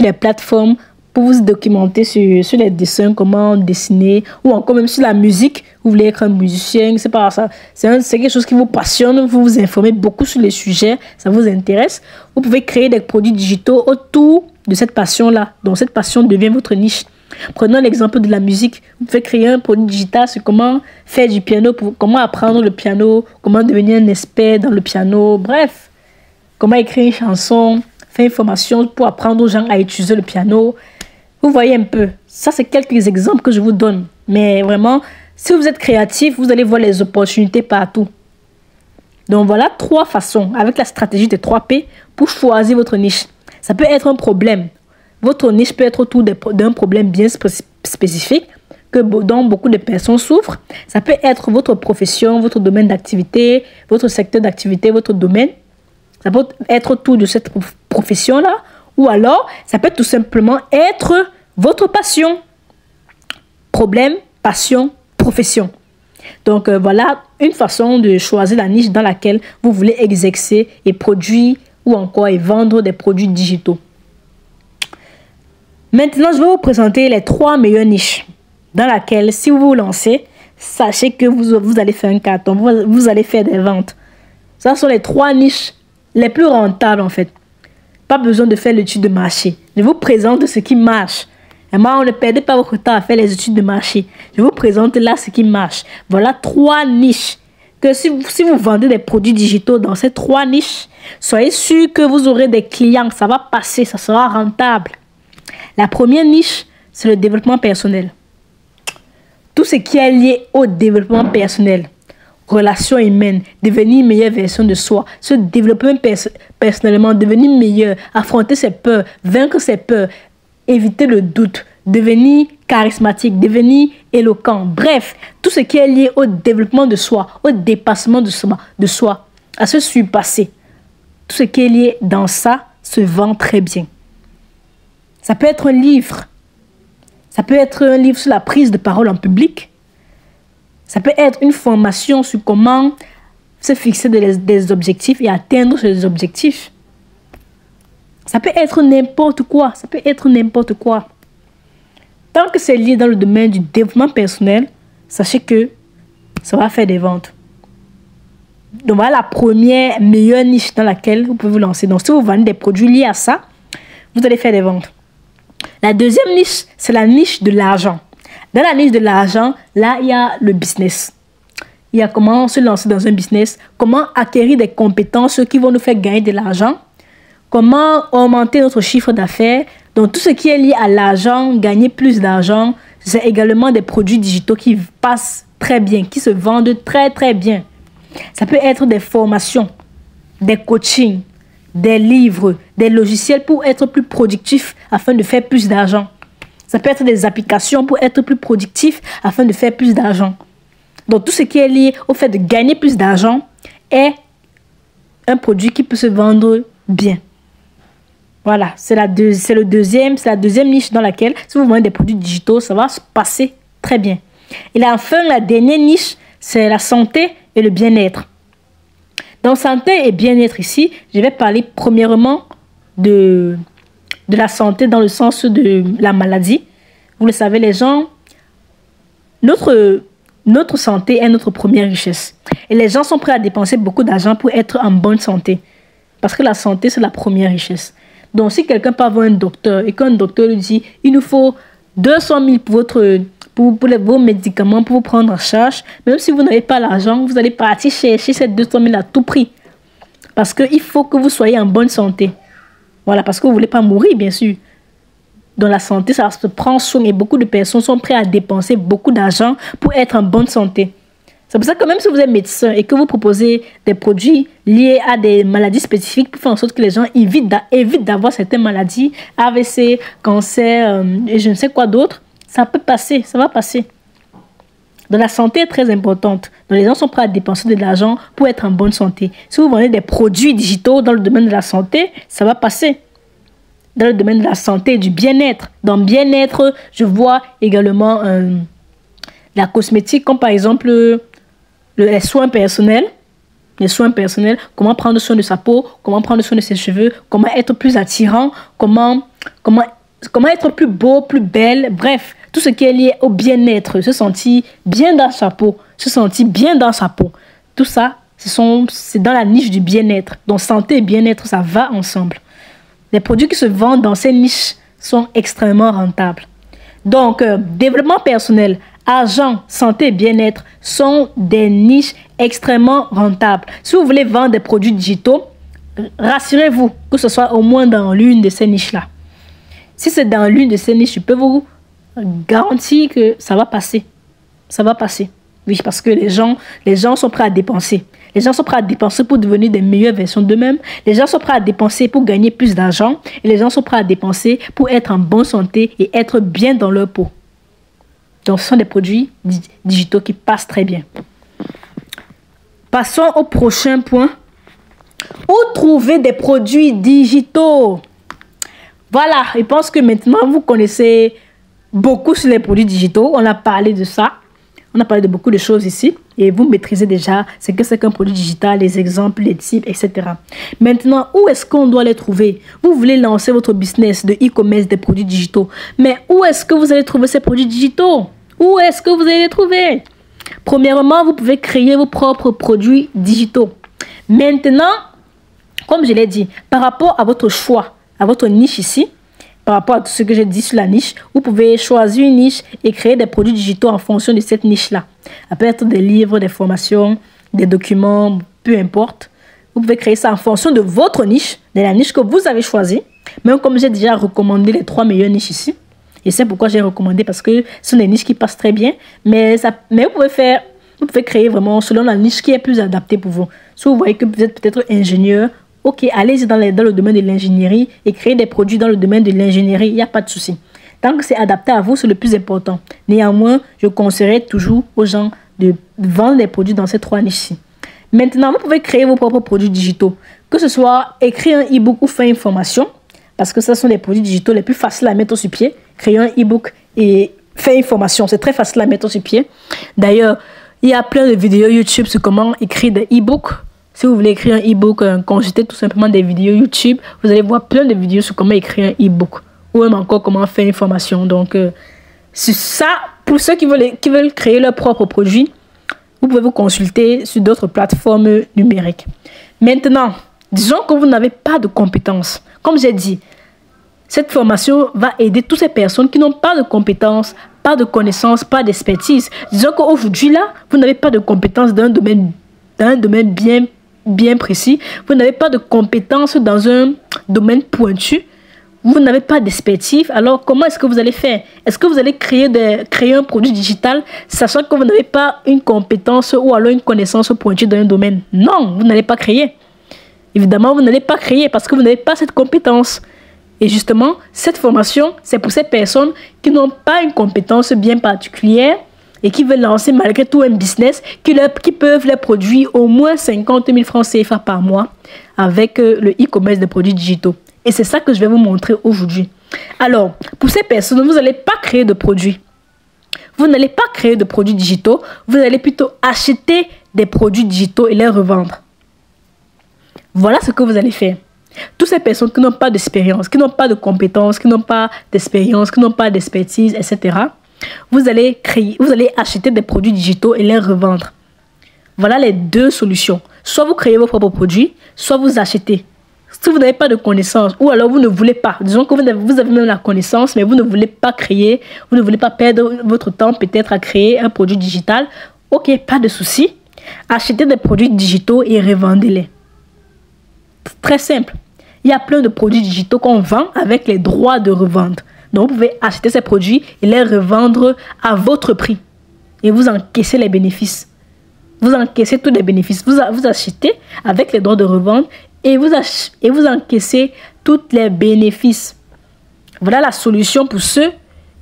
les plateformes pour vous documenter sur les dessins, comment dessiner, ou encore même sur la musique. Vous voulez être un musicien, c'est pas ça. C'est quelque chose qui vous passionne, vous vous informez beaucoup sur les sujets, ça vous intéresse. Vous pouvez créer des produits digitaux autour de cette passion-là. Donc, cette passion devient votre niche. Prenons l'exemple de la musique. Vous pouvez créer un produit digital sur comment faire du piano, comment apprendre le piano, comment devenir un expert dans le piano. Bref, comment écrire une chanson, faire une formation pour apprendre aux gens à utiliser le piano. Vous voyez un peu. Ça, c'est quelques exemples que je vous donne. Mais vraiment, si vous êtes créatif, vous allez voir les opportunités partout. Donc voilà 3 façons avec la stratégie des 3 P pour choisir votre niche. Ça peut être un problème. Votre niche peut être autour d'un problème bien spécifique dont beaucoup de personnes souffrent. Ça peut être votre profession, votre domaine d'activité, votre secteur d'activité, votre domaine. Ça peut être autour de cette profession-là. Ou alors, ça peut tout simplement être votre passion. Problème, passion, profession. Donc voilà une façon de choisir la niche dans laquelle vous voulez exercer et produire ou encore et vendre des produits digitaux. Maintenant, je vais vous présenter les 3 meilleures niches dans lesquelles, si vous vous lancez, sachez que vous allez faire un carton, vous allez faire des ventes. Ce sont les 3 niches les plus rentables en fait. Pas besoin de faire l'étude de marché. Je vous présente ce qui marche. Et moi, ne perdez pas votre temps à faire les études de marché. Je vous présente là ce qui marche. Voilà 3 niches. Que si vous vendez des produits digitaux dans ces 3 niches, soyez sûr que vous aurez des clients. Ça va passer, ça sera rentable. La première niche, c'est le développement personnel. Tout ce qui est lié au développement personnel, relations humaines, devenir une meilleure version de soi, se développer personnellement, devenir meilleur, affronter ses peurs, vaincre ses peurs, éviter le doute, devenir charismatique, devenir éloquent. Bref, tout ce qui est lié au développement de soi, au dépassement de soi, à se surpasser. Tout ce qui est lié dans ça se vend très bien. Ça peut être un livre. Ça peut être un livre sur la prise de parole en public. Ça peut être une formation sur comment se fixer des objectifs et atteindre ces objectifs. Ça peut être n'importe quoi. Ça peut être n'importe quoi. Tant que c'est lié dans le domaine du développement personnel, sachez que ça va faire des ventes. Donc voilà la première meilleure niche dans laquelle vous pouvez vous lancer. Donc si vous vendez des produits liés à ça, vous allez faire des ventes. La deuxième niche, c'est la niche de l'argent. Dans la niche de l'argent, là, il y a le business. Il y a comment se lancer dans un business, comment acquérir des compétences qui vont nous faire gagner de l'argent, comment augmenter notre chiffre d'affaires. Donc, tout ce qui est lié à l'argent, gagner plus d'argent, c'est également des produits digitaux qui passent très bien, qui se vendent très, très bien. Ça peut être des formations, des coachings, des livres, des logiciels pour être plus productif afin de faire plus d'argent. Ça peut être des applications pour être plus productif afin de faire plus d'argent. Donc, tout ce qui est lié au fait de gagner plus d'argent est un produit qui peut se vendre bien. Voilà, c'est la deuxième niche dans laquelle, si vous vendez des produits digitaux, ça va se passer très bien. Et enfin, la dernière niche, c'est la santé et le bien-être. Dans santé et bien-être ici, je vais parler premièrement de la santé dans le sens de la maladie. Vous le savez, les gens, notre santé est notre première richesse. Et les gens sont prêts à dépenser beaucoup d'argent pour être en bonne santé. Parce que la santé, c'est la première richesse. Donc, si quelqu'un part voir un docteur et qu'un docteur lui dit, il nous faut 200 000 pour vos médicaments, pour vous prendre en charge, même si vous n'avez pas l'argent, vous allez partir chercher ces 200 000 à tout prix. Parce qu'il faut que vous soyez en bonne santé. Voilà, parce que vous ne voulez pas mourir, bien sûr. Dans la santé, ça se prend soin et beaucoup de personnes sont prêtes à dépenser beaucoup d'argent pour être en bonne santé. C'est pour ça que même si vous êtes médecin et que vous proposez des produits liés à des maladies spécifiques pour faire en sorte que les gens évitent d'avoir certaines maladies, AVC, cancer et je ne sais quoi d'autre, ça peut passer, ça va passer. Donc la santé est très importante. Donc les gens sont prêts à dépenser de l'argent pour être en bonne santé. Si vous vendez des produits digitaux dans le domaine de la santé, ça va passer. Dans le domaine de la santé et du bien-être. Dans bien-être, je vois également la cosmétique, comme par exemple les soins personnels. Les soins personnels, comment prendre soin de sa peau, comment prendre soin de ses cheveux, comment être plus attirant, comment être plus beau, plus belle, bref, tout ce qui est lié au bien-être, se sentir bien dans sa peau, se sentir bien dans sa peau. Tout ça, c'est dans la niche du bien-être. Donc santé et bien-être, ça va ensemble. Les produits qui se vendent dans ces niches sont extrêmement rentables. Donc, développement personnel, argent, santé et bien-être sont des niches extrêmement rentables. Si vous voulez vendre des produits digitaux, rassurez-vous que ce soit au moins dans l'une de ces niches-là. Si c'est dans l'une de ces niches, je peux vous garantir que ça va passer. Ça va passer. Oui, parce que les gens sont prêts à dépenser. Les gens sont prêts à dépenser pour devenir des meilleures versions d'eux-mêmes. Les gens sont prêts à dépenser pour gagner plus d'argent. Et les gens sont prêts à dépenser pour être en bonne santé et être bien dans leur peau. Donc, ce sont des produits digitaux qui passent très bien. Passons au prochain point. Où trouver des produits digitaux? Voilà, je pense que maintenant, vous connaissez beaucoup sur les produits digitaux. On a parlé de ça. On a parlé de beaucoup de choses ici. Et vous maîtrisez déjà ce que c'est qu'un produit digital, les exemples, les types, etc. Maintenant, où est-ce qu'on doit les trouver? Vous voulez lancer votre business de e-commerce des produits digitaux. Mais où est-ce que vous allez trouver ces produits digitaux? Où est-ce que vous allez les trouver? Premièrement, vous pouvez créer vos propres produits digitaux. Maintenant, comme je l'ai dit, par rapport à votre choix, à votre niche ici, par rapport à tout ce que j'ai dit sur la niche, vous pouvez choisir une niche et créer des produits digitaux en fonction de cette niche-là. Ça peut être des livres, des formations, des documents, peu importe. Vous pouvez créer ça en fonction de votre niche, de la niche que vous avez choisie. Même comme j'ai déjà recommandé les 3 meilleures niches ici. Et c'est pourquoi j'ai recommandé, parce que ce sont des niches qui passent très bien. Mais vous pouvez créer vraiment selon la niche qui est plus adaptée pour vous. Si vous voyez que vous êtes peut-être ingénieur, ok, allez-y dans le domaine de l'ingénierie et créez des produits dans le domaine de l'ingénierie, il n'y a pas de souci. Tant que c'est adapté à vous, c'est le plus important. Néanmoins, je conseillerais toujours aux gens de vendre des produits dans ces 3 niches-ci. Maintenant, vous pouvez créer vos propres produits digitaux. Que ce soit écrire un e-book ou faire une formation, parce que ce sont les produits digitaux les plus faciles à mettre sur pied. Créer un e-book et faire une formation, c'est très facile à mettre sur pied. D'ailleurs, il y a plein de vidéos YouTube sur comment écrire des e-books. Si vous voulez écrire un e-book, consultez tout simplement des vidéos YouTube. Vous allez voir plein de vidéos sur comment écrire un e-book. Ou même encore comment faire une formation. Donc, c'est ça, pour ceux qui veulent créer leur propre produit, vous pouvez vous consulter sur d'autres plateformes numériques. Maintenant, disons que vous n'avez pas de compétences. Comme j'ai dit, cette formation va aider toutes ces personnes qui n'ont pas de compétences, pas de connaissances, pas d'expertise. Disons qu'aujourd'hui, là, vous n'avez pas de compétences dans un domaine bien précis. Vous n'avez pas de compétences dans un domaine pointu. Vous n'avez pas d'expertise. Alors, comment est-ce que vous allez faire? Est-ce que vous allez créer un produit digital, sachant que vous n'avez pas une compétence ou alors une connaissance pointue dans un domaine? Non, vous n'allez pas créer. Évidemment, vous n'allez pas créer parce que vous n'avez pas cette compétence. Et justement, cette formation, c'est pour ces personnes qui n'ont pas une compétence bien particulière et qui veulent lancer malgré tout un business qui peuvent les produire au moins 50 000 francs CFA par mois avec le e-commerce des produits digitaux. Et c'est ça que je vais vous montrer aujourd'hui. Alors, pour ces personnes, vous n'allez pas créer de produits. Vous n'allez pas créer de produits digitaux. Vous allez plutôt acheter des produits digitaux et les revendre. Voilà ce que vous allez faire. Toutes ces personnes qui n'ont pas d'expérience, qui n'ont pas de compétences, qui n'ont pas d'expérience, qui n'ont pas d'expertise, etc. Vous allez acheter des produits digitaux et les revendre. Voilà les 2 solutions. Soit vous créez vos propres produits, soit vous achetez. Si vous n'avez pas de connaissances, ou alors vous ne voulez pas, disons que vous avez même la connaissance, mais vous ne voulez pas créer, vous ne voulez pas perdre votre temps peut-être à créer un produit digital, ok, pas de souci. Achetez des produits digitaux et revendez-les. Très simple. Il y a plein de produits digitaux qu'on vend avec les droits de revente. Donc, vous pouvez acheter ces produits et les revendre à votre prix. Et vous encaissez les bénéfices. Vous encaissez tous les bénéfices. Vous achetez avec les droits de revente et vous encaissez tous les bénéfices. Voilà la solution pour ceux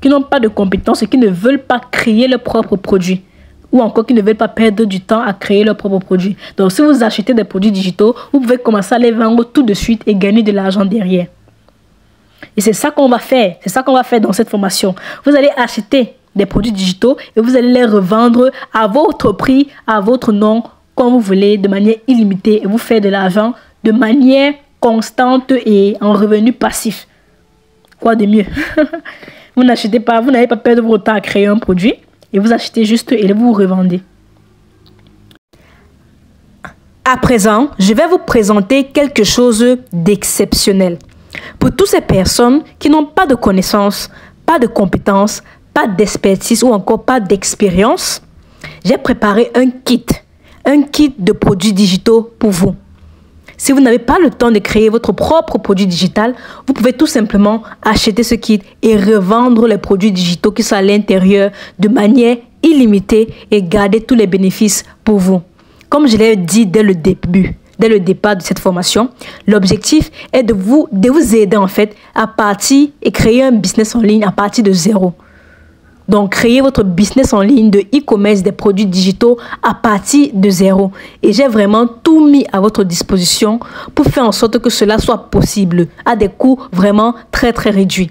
qui n'ont pas de compétences et qui ne veulent pas créer leurs propres produits. Ou encore qui ne veulent pas perdre du temps à créer leurs propres produits. Donc, si vous achetez des produits digitaux, vous pouvez commencer à les vendre tout de suite et gagner de l'argent derrière. Et c'est ça qu'on va faire. C'est ça qu'on va faire dans cette formation. Vous allez acheter des produits digitaux et vous allez les revendre à votre prix, à votre nom, comme vous voulez, de manière illimitée. Et vous faire de l'argent de manière constante et en revenu passif. Quoi de mieux? Vous n'achetez pas, vous n'allez pas perdre votre temps à créer un produit. Et vous achetez juste et vous revendez. À présent, je vais vous présenter quelque chose d'exceptionnel. Pour toutes ces personnes qui n'ont pas de connaissances, pas de compétences, pas d'expertise ou encore pas d'expérience, j'ai préparé un kit de produits digitaux pour vous. Si vous n'avez pas le temps de créer votre propre produit digital, vous pouvez tout simplement acheter ce kit et revendre les produits digitaux qui sont à l'intérieur de manière illimitée et garder tous les bénéfices pour vous. Comme je l'ai dit dès le départ de cette formation, l'objectif est de vous aider en fait à partir et créer un business en ligne à partir de zéro. Donc, créer votre business en ligne de e-commerce des produits digitaux à partir de zéro. Et j'ai vraiment tout mis à votre disposition pour faire en sorte que cela soit possible à des coûts vraiment très très réduits.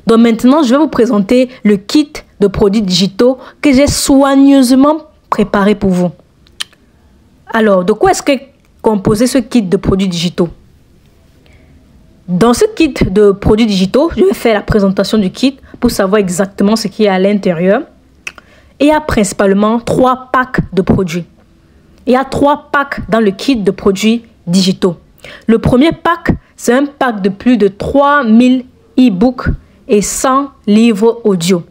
Donc maintenant, je vais vous présenter le kit de produits digitaux que j'ai soigneusement préparé pour vous. Alors, de quoi est-ce qu'est composé ce kit de produits digitaux? Dans ce kit de produits digitaux, je vais faire la présentation du kit pour savoir exactement ce qu'il y a à l'intérieur. Et il y a principalement 3 packs de produits. Il y a 3 packs dans le kit de produits digitaux. Le premier pack, c'est un pack de plus de 3000 e-books et 100 livres audio.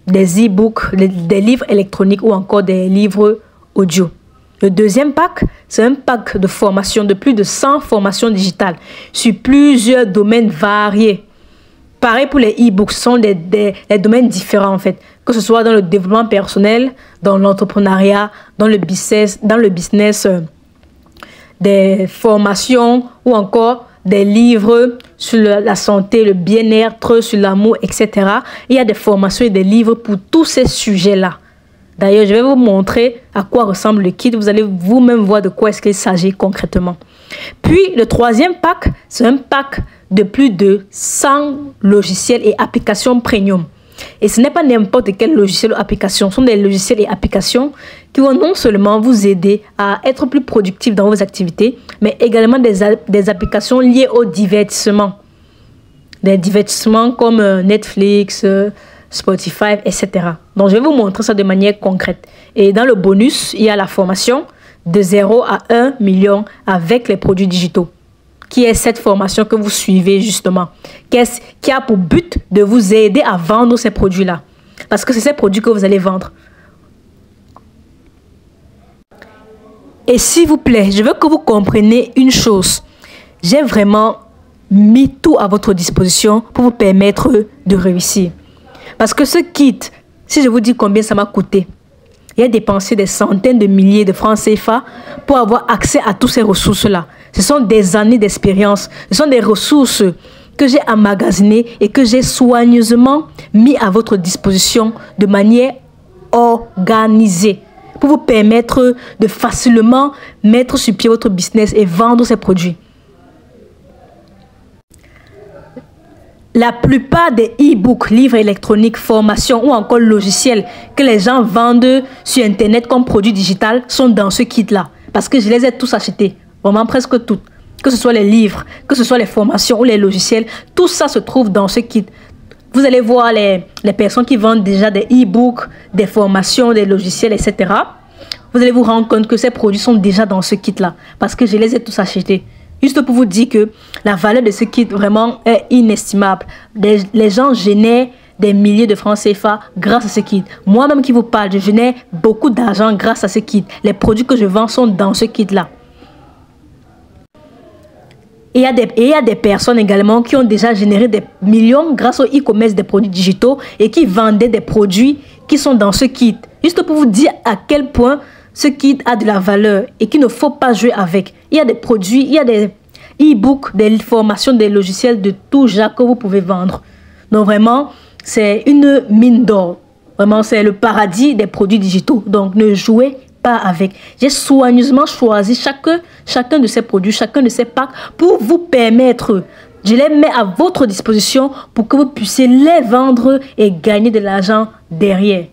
Des e-books, des livres électroniques ou encore des livres audio. Le deuxième pack, c'est un pack de formation de plus de 100 formations digitales sur plusieurs domaines variés. Pareil pour les e-books, ce sont des domaines différents en fait. Que ce soit dans le développement personnel, dans l'entrepreneuriat, dans le business, des formations ou encore des livres sur la santé, le bien-être, sur l'amour, etc. Il y a des formations et des livres pour tous ces sujets-là. D'ailleurs, je vais vous montrer à quoi ressemble le kit. Vous allez vous-même voir de quoi est-ce qu'il s'agit concrètement. Puis, le troisième pack, c'est un pack de plus de 100 logiciels et applications premium. Et ce n'est pas n'importe quel logiciel ou application. Ce sont des logiciels et applications qui vont non seulement vous aider à être plus productif dans vos activités, mais également des applications liées au divertissement. Des divertissements comme Netflix, Spotify, etc. Donc, je vais vous montrer ça de manière concrète. Et dans le bonus, il y a la formation de 0 à 1 million avec les produits digitaux. Qui est cette formation que vous suivez justement. Qui a pour but de vous aider à vendre ces produits-là. Parce que c'est ces produits que vous allez vendre. Et s'il vous plaît, je veux que vous compreniez une chose. J'ai vraiment mis tout à votre disposition pour vous permettre de réussir. Parce que ce kit, si je vous dis combien ça m'a coûté, il y a dépensé des centaines de milliers de francs CFA pour avoir accès à toutes ces ressources-là. Ce sont des années d'expérience. Ce sont des ressources que j'ai emmagasinées et que j'ai soigneusement mis à votre disposition de manière organisée pour vous permettre de facilement mettre sur pied votre business et vendre ces produits. La plupart des e-books, livres électroniques, formations ou encore logiciels que les gens vendent sur Internet comme produits digitaux sont dans ce kit-là. Parce que je les ai tous achetés. Vraiment presque toutes. Que ce soit les livres, que ce soit les formations ou les logiciels, tout ça se trouve dans ce kit. Vous allez voir les personnes qui vendent déjà des e-books, des formations, des logiciels, etc. Vous allez vous rendre compte que ces produits sont déjà dans ce kit-là. Parce que je les ai tous achetés. Juste pour vous dire que la valeur de ce kit vraiment est inestimable. Les gens génèrent des milliers de francs CFA grâce à ce kit. Moi-même qui vous parle, je génère beaucoup d'argent grâce à ce kit. Les produits que je vends sont dans ce kit-là. Et il y a des personnes également qui ont déjà généré des millions grâce au e-commerce des produits digitaux et qui vendaient des produits qui sont dans ce kit. Juste pour vous dire à quel point ce kit a de la valeur et qu'il ne faut pas jouer avec. Il y a des produits, il y a des e-books, des formations, des logiciels de tout genre que vous pouvez vendre. Donc vraiment, c'est une mine d'or. Vraiment, c'est le paradis des produits digitaux. Donc ne jouez pas avec. J'ai soigneusement choisi chacun de ces produits, chacun de ces packs pour vous permettre. Je les mets à votre disposition pour que vous puissiez les vendre et gagner de l'argent derrière.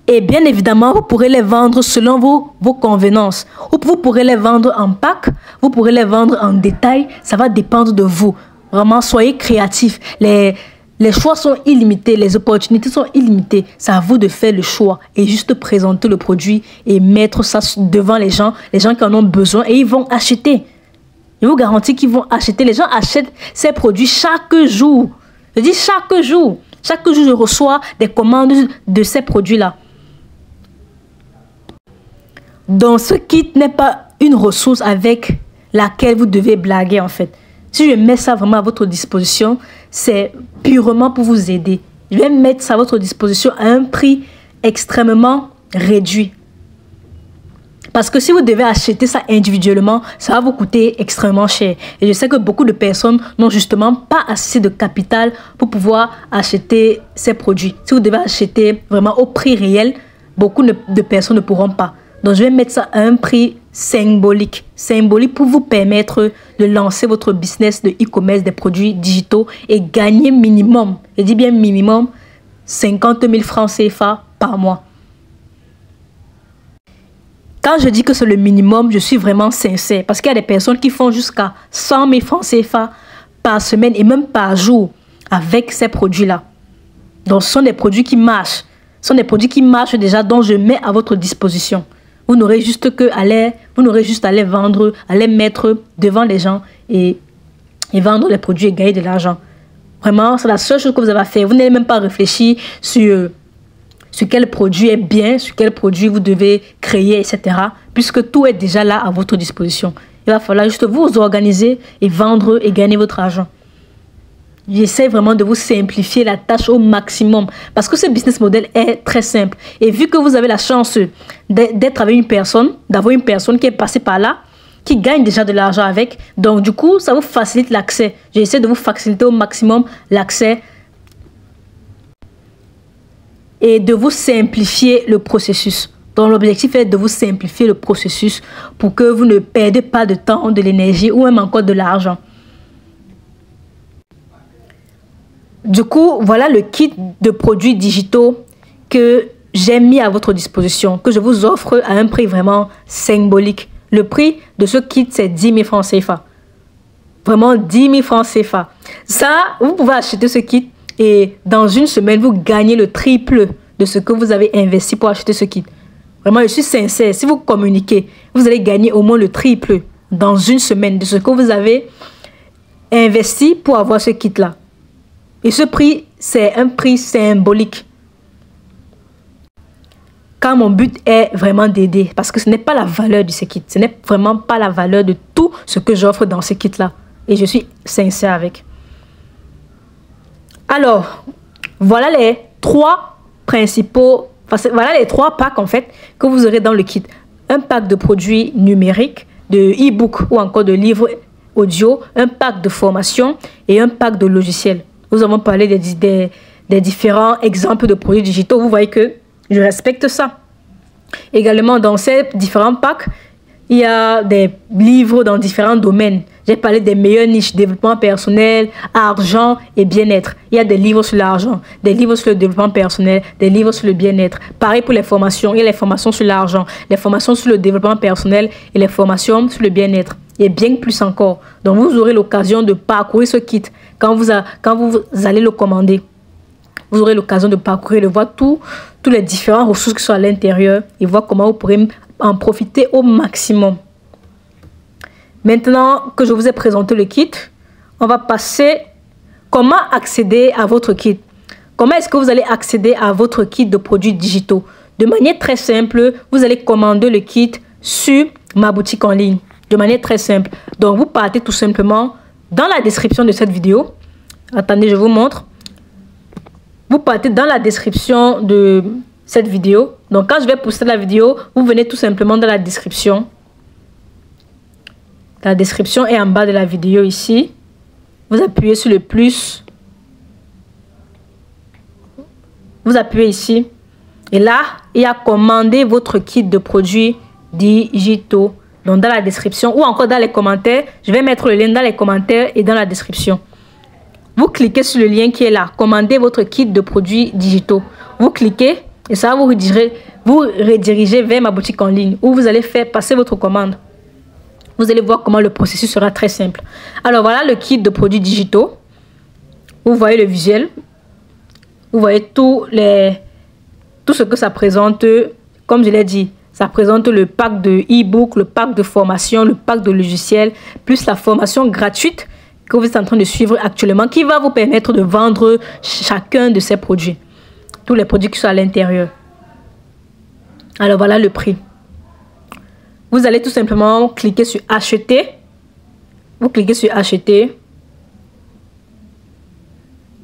Et bien évidemment, vous pourrez les vendre selon vos convenances. Vous pourrez les vendre en pack, vous pourrez les vendre en détail. Ça va dépendre de vous. Vraiment, soyez créatifs. Les choix sont illimités, les opportunités sont illimitées. C'est à vous de faire le choix et juste présenter le produit et mettre ça devant les gens qui en ont besoin et ils vont acheter. Je vous garantis qu'ils vont acheter. Les gens achètent ces produits chaque jour. Je dis chaque jour. Chaque jour, je reçois des commandes de ces produits-là. Donc, ce kit n'est pas une ressource avec laquelle vous devez blaguer en fait. Si je mets ça vraiment à votre disposition, c'est purement pour vous aider. Je vais mettre ça à votre disposition à un prix extrêmement réduit. Parce que si vous devez acheter ça individuellement, ça va vous coûter extrêmement cher. Et je sais que beaucoup de personnes n'ont justement pas assez de capital pour pouvoir acheter ces produits. Si vous devez acheter vraiment au prix réel, beaucoup de personnes ne pourront pas. Donc, je vais mettre ça à un prix symbolique. Symbolique pour vous permettre de lancer votre business de e-commerce des produits digitaux et gagner minimum, je dis bien minimum, 50 000 francs CFA par mois. Quand je dis que c'est le minimum, je suis vraiment sincère. Parce qu'il y a des personnes qui font jusqu'à 100 000 francs CFA par semaine et même par jour avec ces produits-là. Donc, ce sont des produits qui marchent. Ce sont des produits qui marchent déjà, dont je mets à votre disposition. Vous n'aurez juste à les vendre, à les mettre devant les gens et vendre les produits et gagner de l'argent. Vraiment, c'est la seule chose que vous avez à faire. Vous n'allez même pas réfléchir sur quel produit est bien, sur quel produit vous devez créer, etc. Puisque tout est déjà là à votre disposition. Il va falloir juste vous organiser et vendre et gagner votre argent. J'essaie vraiment de vous simplifier la tâche au maximum parce que ce business model est très simple. Et vu que vous avez la chance d'être avec une personne, d'avoir une personne qui est passée par là, qui gagne déjà de l'argent avec, donc du coup, ça vous facilite l'accès. J'essaie de vous faciliter au maximum l'accès et de vous simplifier le processus. Donc l'objectif est de vous simplifier le processus pour que vous ne perdez pas de temps, de l'énergie ou même encore de l'argent. Du coup, voilà le kit de produits digitaux que j'ai mis à votre disposition, que je vous offre à un prix vraiment symbolique. Le prix de ce kit, c'est 10 000 francs CFA. Vraiment 10 000 francs CFA. Ça, vous pouvez acheter ce kit et dans une semaine, vous gagnez le triple de ce que vous avez investi pour acheter ce kit. Vraiment, je suis sincère. Si vous communiquez, vous allez gagner au moins le triple dans une semaine de ce que vous avez investi pour avoir ce kit-là. Et ce prix, c'est un prix symbolique. Car mon but est vraiment d'aider. Parce que ce n'est pas la valeur de ce kit. Ce n'est vraiment pas la valeur de tout ce que j'offre dans ce kit-là. Et je suis sincère avec. Alors, voilà les trois principaux... voilà les trois packs en fait que vous aurez dans le kit. Un pack de produits numériques, de e-book ou encore de livres audio. Un pack de formation et un pack de logiciels. Nous avons parlé des différents exemples de produits digitaux. Vous voyez que je respecte ça. Également, dans ces différents packs, il y a des livres dans différents domaines. J'ai parlé des meilleures niches, développement personnel, argent et bien-être. Il y a des livres sur l'argent, des livres sur le développement personnel, des livres sur le bien-être. Pareil pour les formations. Il y a les formations sur l'argent, les formations sur le développement personnel et les formations sur le bien-être. Et bien plus encore. Donc, vous aurez l'occasion de parcourir ce kit quand vous allez le commander. Vous aurez l'occasion de parcourir, de voir tous les différentes ressources qui sont à l'intérieur et voir comment vous pourrez en profiter au maximum. Maintenant que je vous ai présenté le kit, on va passer comment accéder à votre kit. Comment est-ce que vous allez accéder à votre kit de produits digitaux? De manière très simple, vous allez commander le kit sur ma boutique en ligne. De manière très simple. Donc, vous partez tout simplement dans la description de cette vidéo. Attendez, je vous montre. Vous partez dans la description de cette vidéo. Donc, quand je vais poster la vidéo, vous venez tout simplement dans la description. La description est en bas de la vidéo ici. Vous appuyez sur le plus. Vous appuyez ici. Et là, il y a commander votre kit de produits digitaux. Donc, dans la description ou encore dans les commentaires. Je vais mettre le lien dans les commentaires et dans la description. Vous cliquez sur le lien qui est là. Commandez votre kit de produits digitaux. Vous cliquez et ça va vous rediriger vers ma boutique en ligne où vous allez faire passer votre commande. Vous allez voir comment le processus sera très simple. Alors, voilà le kit de produits digitaux. Vous voyez le visuel. Vous voyez tout ce que ça présente. Comme je l'ai dit, ça présente le pack de e-book, le pack de formation, le pack de logiciels, plus la formation gratuite que vous êtes en train de suivre actuellement, qui va vous permettre de vendre chacun de ces produits. Tous les produits qui sont à l'intérieur. Alors, voilà le prix. Vous allez tout simplement cliquer sur acheter. Vous cliquez sur acheter.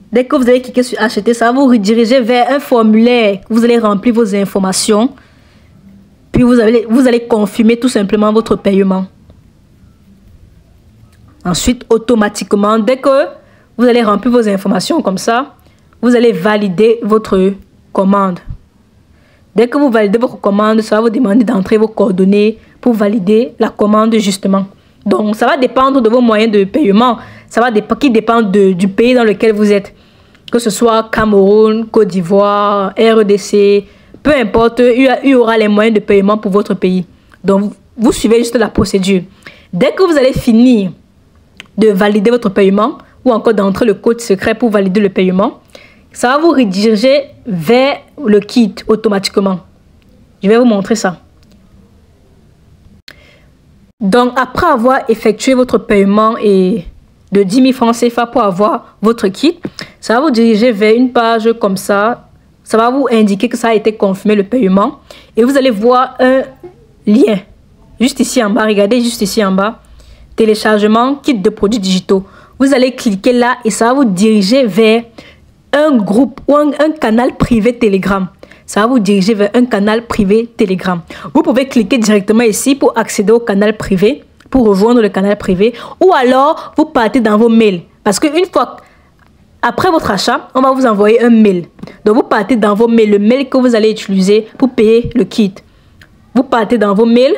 Dès que vous allez cliquer sur acheter, ça va vous rediriger vers un formulaire. Vous allez remplir vos informations. Puis vous allez confirmer tout simplement votre paiement. Ensuite, automatiquement, dès que vous allez remplir vos informations comme ça, vous allez valider votre commande. Dès que vous validez votre commande, ça va vous demander d'entrer vos coordonnées pour valider la commande justement. Donc, ça va dépendre de vos moyens de paiement. Ça va dépendre du pays dans lequel vous êtes. Que ce soit Cameroun, Côte d'Ivoire, RDC, peu importe, il y aura les moyens de paiement pour votre pays. Donc, vous suivez juste la procédure. Dès que vous allez finir de valider votre paiement ou encore d'entrer le code secret pour valider le paiement, ça va vous rediriger vers le kit automatiquement. Je vais vous montrer ça. Donc, après avoir effectué votre paiement et de 10 000 francs CFA pour avoir votre kit, ça va vous diriger vers une page comme ça. Ça va vous indiquer que ça a été confirmé le paiement. Et vous allez voir un lien. Juste ici en bas, regardez juste ici en bas. Téléchargement, kit de produits digitaux. Vous allez cliquer là et ça va vous diriger vers un groupe ou un canal privé Telegram. Ça va vous diriger vers un canal privé Telegram. Vous pouvez cliquer directement ici pour accéder au canal privé, pour rejoindre le canal privé. Ou alors, vous partez dans vos mails. Parce qu'une fois, après votre achat, on va vous envoyer un mail. Donc, vous partez dans vos mails, le mail que vous allez utiliser pour payer le kit. Vous partez dans vos mails.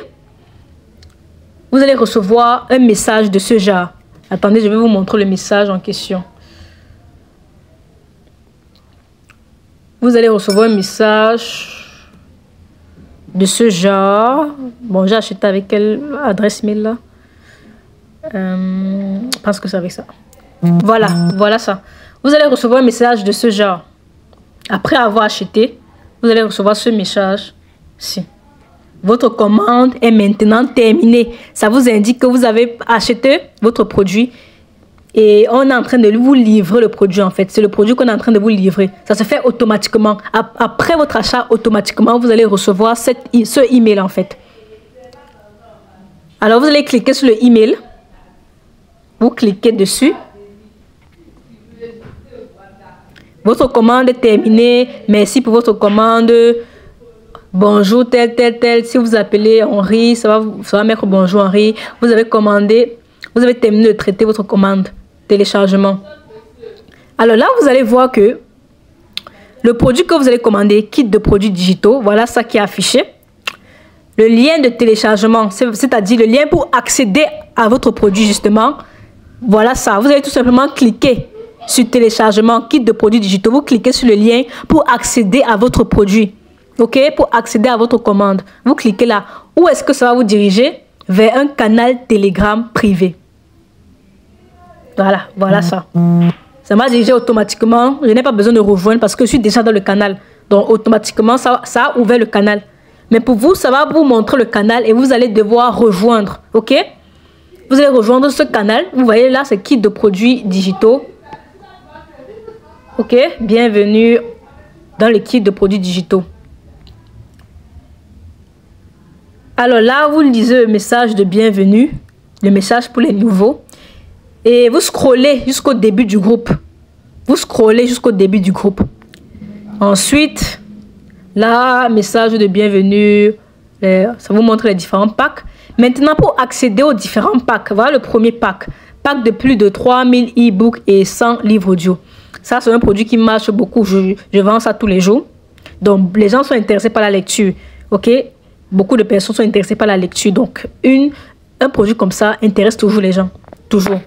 Vous allez recevoir un message de ce genre. Attendez, je vais vous montrer le message en question. Vous allez recevoir un message de ce genre. Bon, j'ai acheté avec quelle adresse mail là? Je pense que c'est avec ça. Voilà ça. Vous allez recevoir un message de ce genre. Après avoir acheté, vous allez recevoir ce message-ci. Votre commande est maintenant terminée. Ça vous indique que vous avez acheté votre produit et on est en train de vous livrer le produit en fait. C'est le produit qu'on est en train de vous livrer. Ça se fait automatiquement. Après votre achat, automatiquement, vous allez recevoir ce email en fait. Alors, vous allez cliquer sur le email. Vous cliquez dessus. Votre commande est terminée. Merci pour votre commande. Bonjour, tel. Si vous appelez Henri, ça va mettre bonjour Henri. Vous avez commandé. Vous avez terminé de traiter votre commande. Téléchargement. Alors là, vous allez voir que le produit que vous allez commander, kit de produits digitaux, voilà ça qui est affiché. Le lien de téléchargement, c'est-à-dire le lien pour accéder à votre produit justement. Voilà ça. Vous allez tout simplement cliquer sur téléchargement, kit de produits digitaux. Vous cliquez sur le lien pour accéder à votre produit. OK? Pour accéder à votre commande. Vous cliquez là. Où est-ce que ça va vous diriger? Vers un canal Telegram privé. Voilà ça. Ça m'a dirigé automatiquement. Je n'ai pas besoin de rejoindre parce que je suis déjà dans le canal. Donc automatiquement, ça a ouvert le canal. Mais pour vous, ça va vous montrer le canal et vous allez devoir rejoindre. OK? Vous allez rejoindre ce canal. Vous voyez là, c'est kit de produits digitaux. Ok, bienvenue dans le kit de produits digitaux. Alors là, vous lisez le message de bienvenue, le message pour les nouveaux. Et vous scrollez jusqu'au début du groupe. Vous scrollez jusqu'au début du groupe. Ensuite, là, message de bienvenue. Ça vous montre les différents packs. Maintenant, pour accéder aux différents packs, voilà le premier pack. Pack de plus de 3000 e-books et 100 livres audio. Ça, c'est un produit qui marche beaucoup. Je vends ça tous les jours. Donc, les gens sont intéressés par la lecture. Ok? Beaucoup de personnes sont intéressées par la lecture. Donc, un produit comme ça intéresse toujours les gens. Toujours.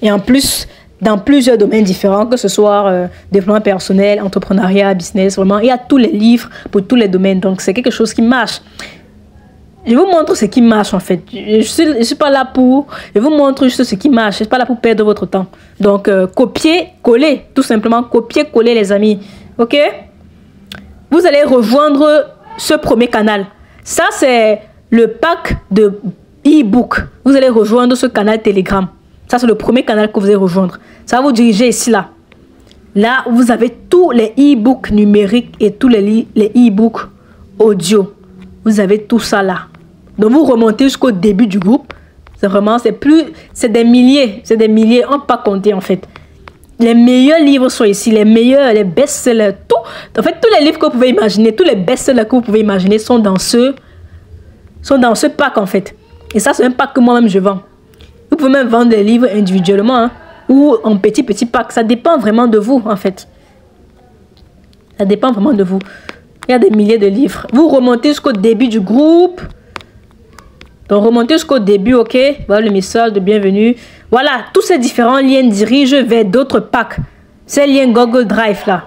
Et en plus, dans plusieurs domaines différents, que ce soit développement personnel, entrepreneuriat, business, vraiment, il y a tous les livres pour tous les domaines. Donc, c'est quelque chose qui marche. Je vous montre ce qui marche en fait. Je suis pas là pour... Je vous montre juste ce qui marche. Je suis pas là pour perdre votre temps. Donc, copier, coller. Tout simplement, copier, coller les amis. Ok? Vous allez rejoindre ce premier canal. Ça, c'est le pack de e-book. Vous allez rejoindre ce canal Telegram. Ça, c'est le premier canal que vous allez rejoindre. Ça va vous diriger ici, là. Là, vous avez tous les e-books numériques et tous les e-books audio. Vous avez tout ça là. Donc, vous remontez jusqu'au début du groupe. C'est vraiment, c'est des milliers. C'est des milliers. On ne peut pas compter, en fait. Les meilleurs livres sont ici. Les meilleurs, les best-sellers. Tout. En fait, tous les livres que vous pouvez imaginer, tous les best-sellers que vous pouvez imaginer sont dans ce pack, en fait. Et ça, c'est un pack que moi-même, je vends. Vous pouvez même vendre des livres individuellement, hein, ou en petit pack. Ça dépend vraiment de vous, en fait. Ça dépend vraiment de vous. Il y a des milliers de livres. Vous remontez jusqu'au début du groupe. Donc, remontez jusqu'au début, ok? Voilà le message de bienvenue. Voilà, tous ces différents liens dirigent vers d'autres packs. Ces liens Google Drive, là.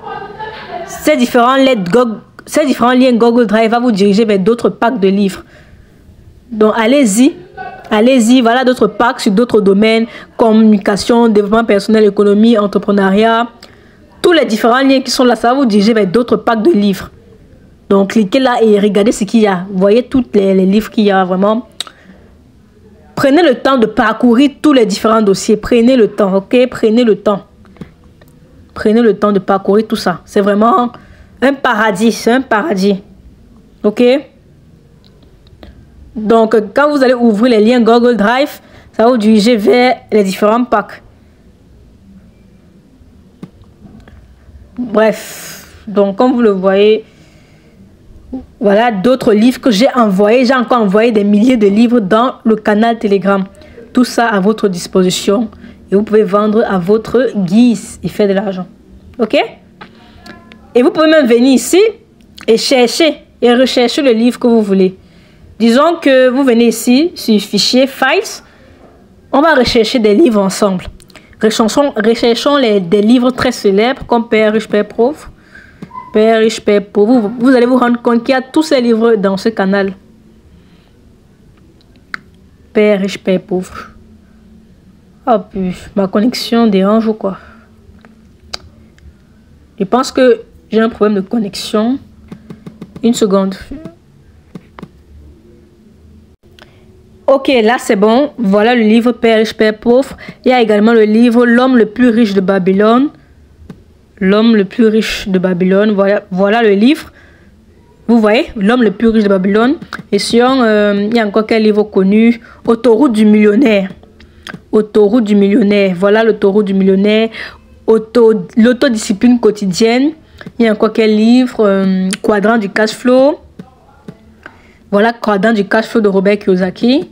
Ces différents liens Google Drive vont vous diriger vers d'autres packs de livres. Donc, allez-y. Allez-y, voilà d'autres packs sur d'autres domaines. Communication, développement personnel, économie, entrepreneuriat. Tous les différents liens qui sont là, ça va vous diriger vers d'autres packs de livres. Donc, cliquez là et regardez ce qu'il y a. Vous voyez tous les livres qu'il y a vraiment. Prenez le temps de parcourir tous les différents dossiers. Prenez le temps, ok? Prenez le temps. Prenez le temps de parcourir tout ça. C'est vraiment un paradis. C'est un paradis. Ok? Donc, quand vous allez ouvrir les liens Google Drive, ça va vous diriger vers les différents packs. Bref. Donc, comme vous le voyez... Voilà d'autres livres que j'ai envoyés. J'ai encore envoyé des milliers de livres dans le canal Telegram. Tout ça à votre disposition. Et vous pouvez vendre à votre guise et faire de l'argent. Ok? Et vous pouvez même venir ici et chercher et rechercher le livre que vous voulez. Disons que vous venez ici sur fichier Files. On va rechercher des livres ensemble. Recherchons des livres très célèbres comme Père riche, Père pauvre. Père riche, Père pauvre. Vous allez vous rendre compte qu'il y a tous ces livres dans ce canal. Père riche, Père pauvre. Oh, puis ma connexion dérange ou quoi? Je pense que j'ai un problème de connexion. Une seconde. Ok, là c'est bon. Voilà le livre Père riche, Père pauvre. Il y a également le livre L'homme le plus riche de Babylone. L'homme le plus riche de Babylone. Voilà le livre. Vous voyez, L'homme le plus riche de Babylone. Et sur, il y a encore quel livre connu? Autoroute du millionnaire. Autoroute du millionnaire. Voilà l'autoroute du millionnaire. L'autodiscipline quotidienne. Il y a encore quel livre? Quadrant du cash flow. Voilà, Quadrant du cash flow de Robert Kiyosaki.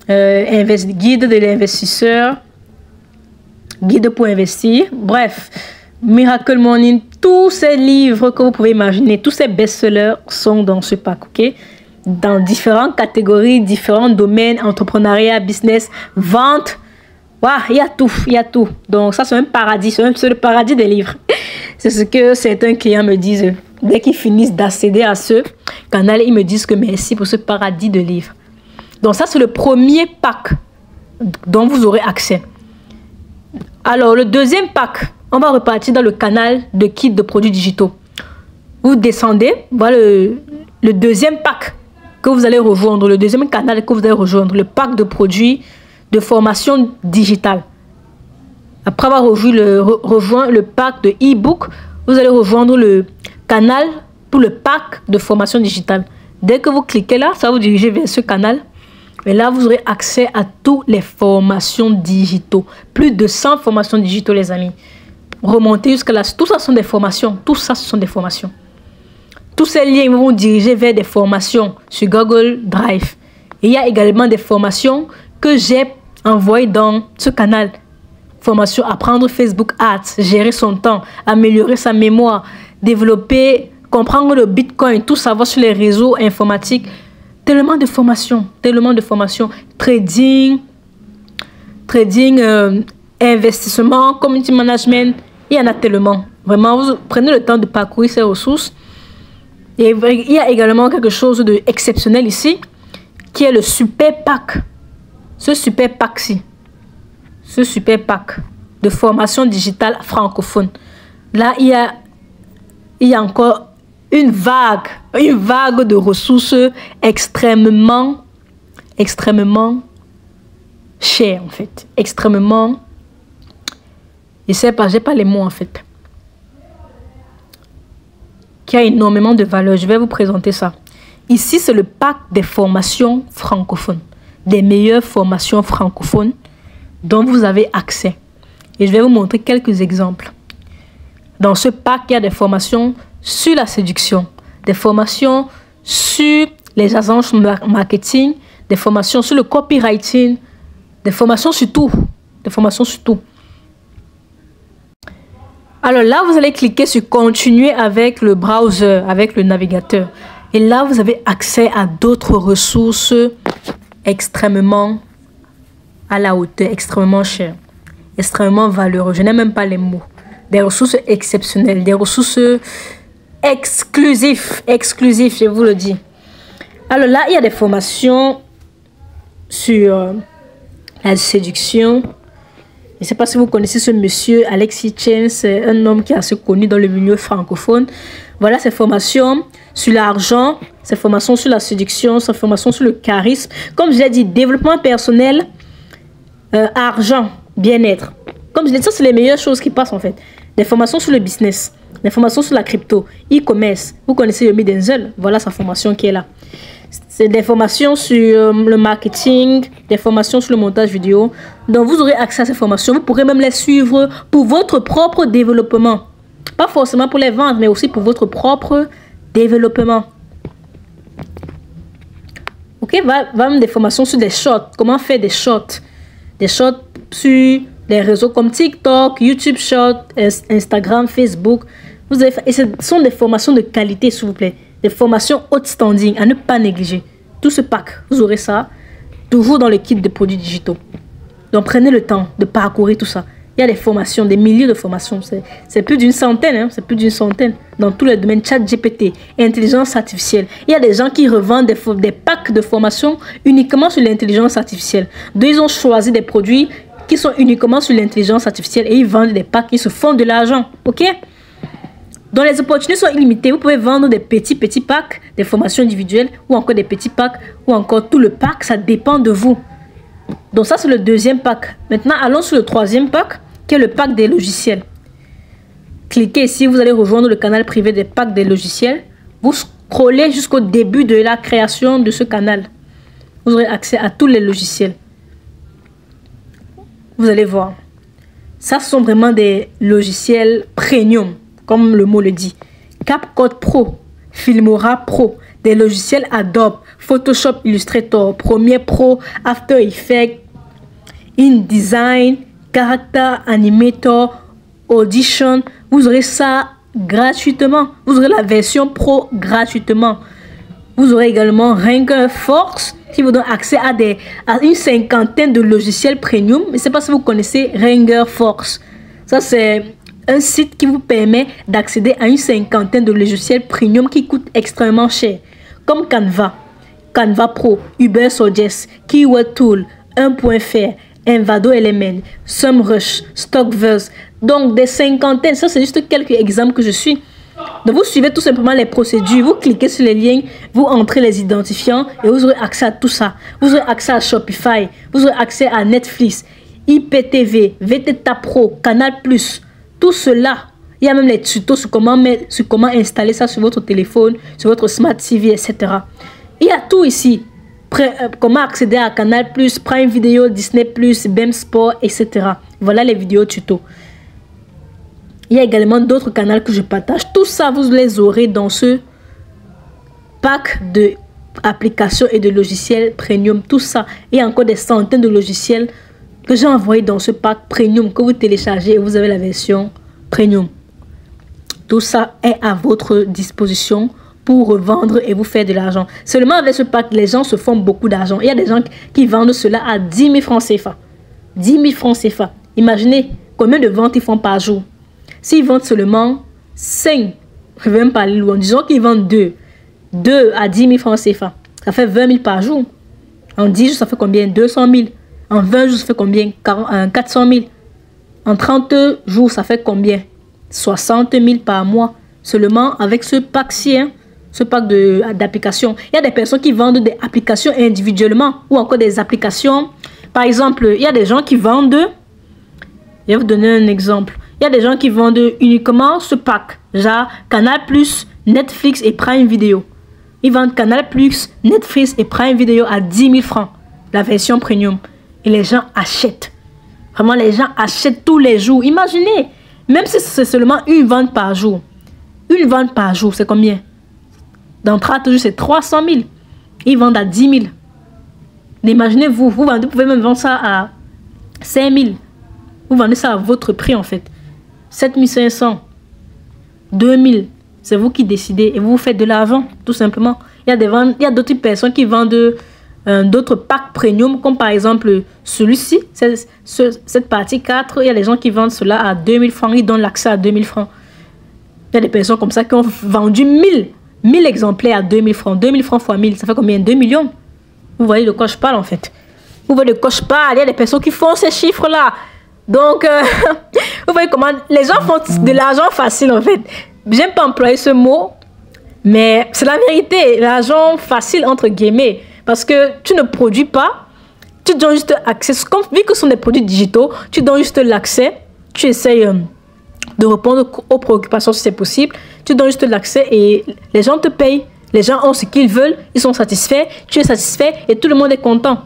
Guide de l'investisseur. Guide pour investir. Bref. Miracle Morning, tous ces livres que vous pouvez imaginer, tous ces best-sellers sont dans ce pack, ok? Dans différentes catégories, différents domaines, entrepreneuriat, business, vente. Waouh, il y a tout, il y a tout. Donc ça, c'est un paradis, c'est le paradis des livres. C'est ce que certains clients me disent. Dès qu'ils finissent d'accéder à ce canal, ils me disent que merci pour ce paradis de livres. Donc ça, c'est le premier pack dont vous aurez accès. Alors, le deuxième pack, on va repartir dans le canal de kit de produits digitaux. Vous descendez, voilà le deuxième pack que vous allez rejoindre, le deuxième canal que vous allez rejoindre, le pack de produits de formation digitale. Après avoir rejoint le pack de e-book, vous allez rejoindre le canal pour le pack de formation digitale. Dès que vous cliquez là, ça va vous diriger vers ce canal. Et là, vous aurez accès à toutes les formations digitales. Plus de 100 formations digitales, les amis. Remontez jusqu'à là. Tout ça sont des formations. Tout ça, ce sont des formations. Tous ces liens vont vous diriger vers des formations sur Google Drive. Et il y a également des formations que j'ai envoyées dans ce canal. Formation apprendre Facebook Ads, gérer son temps, améliorer sa mémoire, développer, comprendre le Bitcoin, tout savoir sur les réseaux informatiques. Tellement de formations, tellement de formations. Trading, investissement, community management. Il y en a tellement. Vraiment, vous prenez le temps de parcourir ces ressources. Et il y a également quelque chose d'exceptionnel ici, qui est le super pack. Ce super pack-ci. Ce super pack de formation digitale francophone. Là, il y a encore une vague de ressources extrêmement chères, en fait. Extrêmement... Je sais pas, j'ai pas les mots, en fait. Qui a énormément de valeur. Je vais vous présenter ça. Ici, c'est le pack des formations francophones. Des meilleures formations francophones dont vous avez accès. Et je vais vous montrer quelques exemples. Dans ce pack, il y a des formations sur la séduction, des formations sur les agences marketing, des formations sur le copywriting, des formations sur tout. Des formations sur tout. Alors là, vous allez cliquer sur continuer avec le browser, avec le navigateur. Et là, vous avez accès à d'autres ressources extrêmement à la hauteur, extrêmement chères, extrêmement valeureuses. Je n'ai même pas les mots. Des ressources exceptionnelles, des ressources exclusives, je vous le dis. Alors là, il y a des formations sur la séduction. Je ne sais pas si vous connaissez ce monsieur, Alexis Chen, c'est un homme qui est assez connu dans le milieu francophone. Voilà ces formations sur l'argent, ces formations sur la séduction, ces formations sur le charisme. Comme je l'ai dit, développement personnel, argent, bien-être. Comme je l'ai dit, ça c'est les meilleures choses qui passent en fait. Des formations sur le business, des formations sur la crypto, e-commerce. Vous connaissez Yomi Denzel, voilà sa formation qui est là. C'est des formations sur le marketing, des formations sur le montage vidéo. Donc, vous aurez accès à ces formations. Vous pourrez même les suivre pour votre propre développement. Pas forcément pour les vendre, mais aussi pour votre propre développement. Ok, même des formations sur des shorts. Comment faire des shorts. Des shorts sur les réseaux comme TikTok, YouTube Short, Instagram, Facebook. Et ce sont des formations de qualité, s'il vous plaît. Des formations haute standing à ne pas négliger. Tout ce pack, vous aurez ça toujours dans le kit de produits digitaux. Donc prenez le temps de parcourir tout ça. Il y a des formations, des milliers de formations. C'est plus d'une centaine, hein, c'est plus d'une centaine. Dans tous les domaines, ChatGPT, intelligence artificielle. Il y a des gens qui revendent des packs de formation uniquement sur l'intelligence artificielle. Donc ils ont choisi des produits qui sont uniquement sur l'intelligence artificielle et ils vendent des packs, ils se font de l'argent. Ok? Donc les opportunités sont illimitées. Vous pouvez vendre des petits packs, des formations individuelles ou encore des petits packs ou encore tout le pack. Ça dépend de vous. Donc ça c'est le deuxième pack. Maintenant allons sur le troisième pack qui est le pack des logiciels. Cliquez ici, vous allez rejoindre le canal privé des packs des logiciels. Vous scrollez jusqu'au début de la création de ce canal. Vous aurez accès à tous les logiciels. Vous allez voir. Ça ce sont vraiment des logiciels premium. Comme le mot le dit. CapCut Pro, Filmora Pro, des logiciels Adobe, Photoshop, Illustrator, Premiere Pro, After Effects, InDesign, Character Animator, Audition. Vous aurez ça gratuitement. Vous aurez la version Pro gratuitement. Vous aurez également Render Force qui vous donne accès à une cinquantaine de logiciels premium. Je ne sais pas si vous connaissez Render Force. Ça c'est un site qui vous permet d'accéder à une cinquantaine de logiciels premium qui coûtent extrêmement cher. Comme Canva, Canva Pro, Uber Suggest, Keyword Tool, 1.fr, Envato Element, SEMrush, Stockverse. Donc des cinquantaines, ça c'est juste quelques exemples que je suis. Donc, vous suivez tout simplement les procédures. Vous cliquez sur les liens, vous entrez les identifiants et vous aurez accès à tout ça. Vous aurez accès à Shopify, vous aurez accès à Netflix, IPTV, VTT Pro, Canal+. Tout cela, il y a même les tutos sur comment installer ça sur votre téléphone, sur votre Smart TV, etc. Il y a tout ici. Comment accéder à Canal+, Prime Video, Disney+, BEM Sport, etc. Voilà les vidéos tutos. Il y a également d'autres canaux que je partage. Tout ça, vous les aurez dans ce pack d'applications et de logiciels premium. Tout ça. Il y a encore des centaines de logiciels que j'ai envoyés dans ce pack premium que vous téléchargez et vous avez la version premium. Tout ça est à votre disposition pour revendre et vous faire de l'argent. Seulement avec ce pack, les gens se font beaucoup d'argent. Il y a des gens qui vendent cela à 10 000 francs CFA. 10 000 francs CFA. Imaginez combien de ventes ils font par jour. S'ils vendent seulement 5, je ne vais même pas aller loin. Disons qu'ils vendent 2 à 10 000 francs CFA. Ça fait 20 000 par jour. En 10 jours, ça fait combien? 200 000. En 20 jours, ça fait combien? 400 000. En 30 jours, ça fait combien? 60 000 par mois. Seulement avec ce pack-ci, hein, ce pack d'applications. Il y a des personnes qui vendent des applications individuellement ou encore des applications. Par exemple, il y a des gens qui vendent... Je vais vous donner un exemple. Il y a des gens qui vendent uniquement ce pack. Genre Canal+, Netflix et Prime Video. Ils vendent Canal+, Netflix et Prime Video à 10 000 francs. La version premium. Et les gens achètent. Vraiment, les gens achètent tous les jours. Imaginez, même si c'est seulement une vente par jour. Une vente par jour, c'est combien? Dans 30 jours, c'est 300 000. Ils vendent à 10 000. Imaginez-vous, vous pouvez même vendre ça à 5 000. Vous vendez ça à votre prix en fait. 7 500, 2 000. C'est vous qui décidez et vous faites de l'argent, tout simplement. Il y a d'autres personnes qui vendent d'autres packs premium, comme par exemple celui-ci, cette partie 4. Il y a des gens qui vendent cela à 2 000 francs. Ils donnent l'accès à 2 000 francs. Il y a des personnes comme ça qui ont vendu 1000 exemplaires à 2 000 francs. 2 000 francs fois 1000, ça fait combien? 2 millions. Vous voyez de quoi je parle en fait. Vous voyez de quoi je parle. Il y a des personnes qui font ces chiffres-là. Donc, vous voyez comment les gens font de l'argent facile en fait. J'aime pas employer ce mot, mais c'est la vérité. L'argent facile entre guillemets. Parce que tu ne produis pas, tu donnes juste accès. Vu que ce sont des produits digitaux, tu donnes juste l'accès. Tu essayes de répondre aux préoccupations si c'est possible. Tu donnes juste l'accès et les gens te payent. Les gens ont ce qu'ils veulent, ils sont satisfaits, tu es satisfait et tout le monde est content.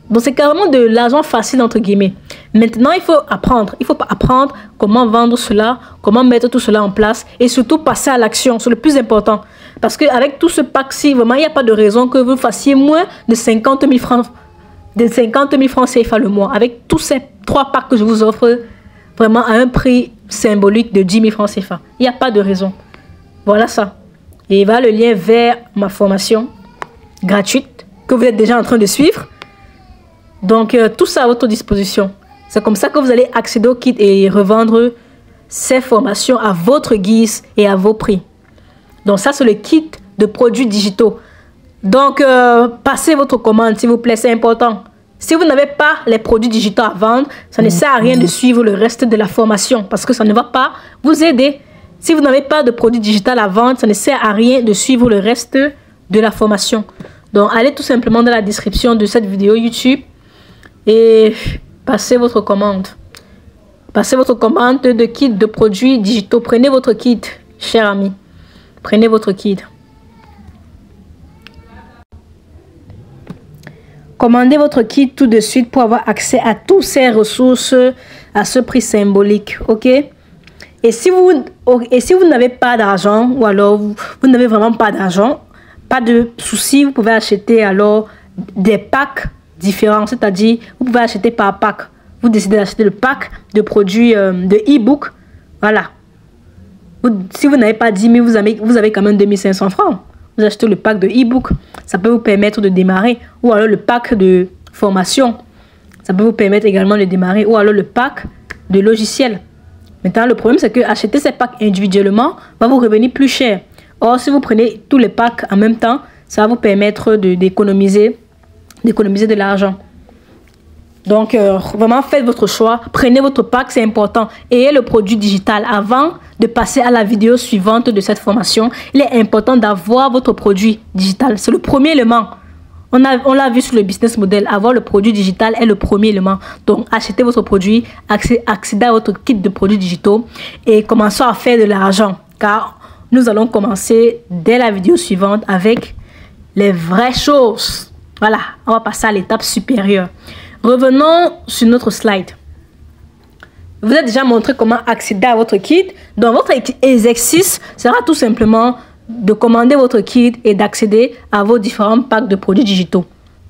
Donc c'est carrément de l'argent facile entre guillemets. Maintenant, il faut apprendre. Il faut apprendre comment vendre cela, comment mettre tout cela en place et surtout passer à l'action. C'est le plus important. Parce qu'avec tout ce pack-ci, vraiment, il n'y a pas de raison que vous fassiez moins de 50 000 francs. De 50 000 francs CFA le mois. Avec tous ces 3 packs que je vous offre, vraiment à un prix symbolique de 10 000 francs CFA. Il n'y a pas de raison. Voilà ça. Et voilà le lien vers ma formation gratuite que vous êtes déjà en train de suivre. Donc, tout ça à votre disposition. C'est comme ça que vous allez accéder au kit et revendre ces formations à votre guise et à vos prix. Donc, ça, c'est le kit de produits digitaux. Donc, passez votre commande, s'il vous plaît, c'est important. Si vous n'avez pas les produits digitaux à vendre, ça ne sert à rien de suivre le reste de la formation parce que ça ne va pas vous aider. Si vous n'avez pas de produits digitaux à vendre, ça ne sert à rien de suivre le reste de la formation. Donc, allez tout simplement dans la description de cette vidéo YouTube et passez votre commande. Passez votre commande de kit de produits digitaux. Prenez votre kit, cher ami. Prenez votre kit. Commandez votre kit tout de suite pour avoir accès à toutes ces ressources à ce prix symbolique. Ok? Et si vous n'avez pas d'argent ou alors vous n'avez vraiment pas d'argent, pas de souci, vous pouvez acheter alors des packs différents. C'est-à-dire, vous pouvez acheter par pack. Vous décidez d'acheter le pack de produits de e-book. Voilà. Si vous n'avez pas 10 000, vous avez quand même 2500 francs. Vous achetez le pack de e-book. Ça peut vous permettre de démarrer. Ou alors le pack de formation. Ça peut vous permettre également de démarrer. Ou alors le pack de logiciels. Maintenant, le problème, c'est que acheter ces packs individuellement va vous revenir plus cher. Or, si vous prenez tous les packs en même temps, ça va vous permettre d'économiser de l'argent. Donc, vraiment, faites votre choix. Prenez votre pack, c'est important. Ayez le produit digital. Avant de passer à la vidéo suivante de cette formation, il est important d'avoir votre produit digital. C'est le premier élément. On l'a vu sur le business model. Avoir le produit digital est le premier élément. Donc, achetez votre produit, accédez à votre kit de produits digitaux et commençons à faire de l'argent. Car nous allons commencer dès la vidéo suivante avec les vraies choses. Voilà, on va passer à l'étape supérieure. Revenons sur notre slide. Je vous ai déjà montré comment accéder à votre kit. Donc, votre exercice sera tout simplement de commander votre kit et d'accéder à vos différents packs de produits digitaux.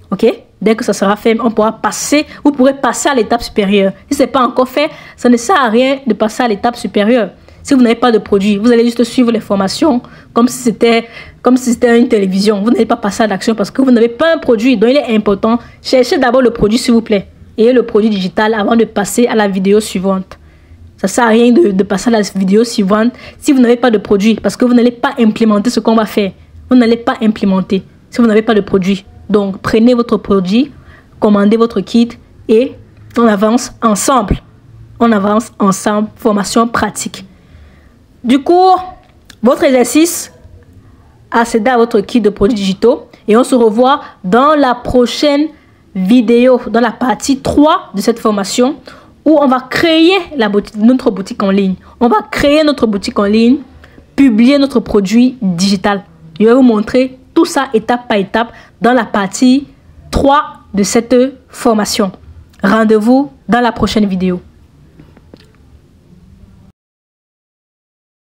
OK? Dès que ça sera fait, on pourra passer, vous pourrez passer à l'étape supérieure. Si ce n'est pas encore fait, ça ne sert à rien de passer à l'étape supérieure. Si vous n'avez pas de produit, vous allez juste suivre les formations comme si c'était une télévision. Vous n'allez pas passer à l'action parce que vous n'avez pas un produit. Donc, il est important. Cherchez d'abord le produit, s'il vous plaît. Et le produit digital avant de passer à la vidéo suivante. Ça ne sert à rien de passer à la vidéo suivante si vous n'avez pas de produit. Parce que vous n'allez pas implémenter ce qu'on va faire. Vous n'allez pas implémenter si vous n'avez pas de produit. Donc, prenez votre produit, commandez votre kit et on avance ensemble. On avance ensemble. Formation pratique. Du coup, votre exercice, accédez à votre kit de produits digitaux et on se revoit dans la prochaine vidéo, dans la partie 3 de cette formation où on va créer notre boutique en ligne. On va créer notre boutique en ligne, publier notre produit digital. Je vais vous montrer tout ça étape par étape dans la partie 3 de cette formation. Rendez-vous dans la prochaine vidéo.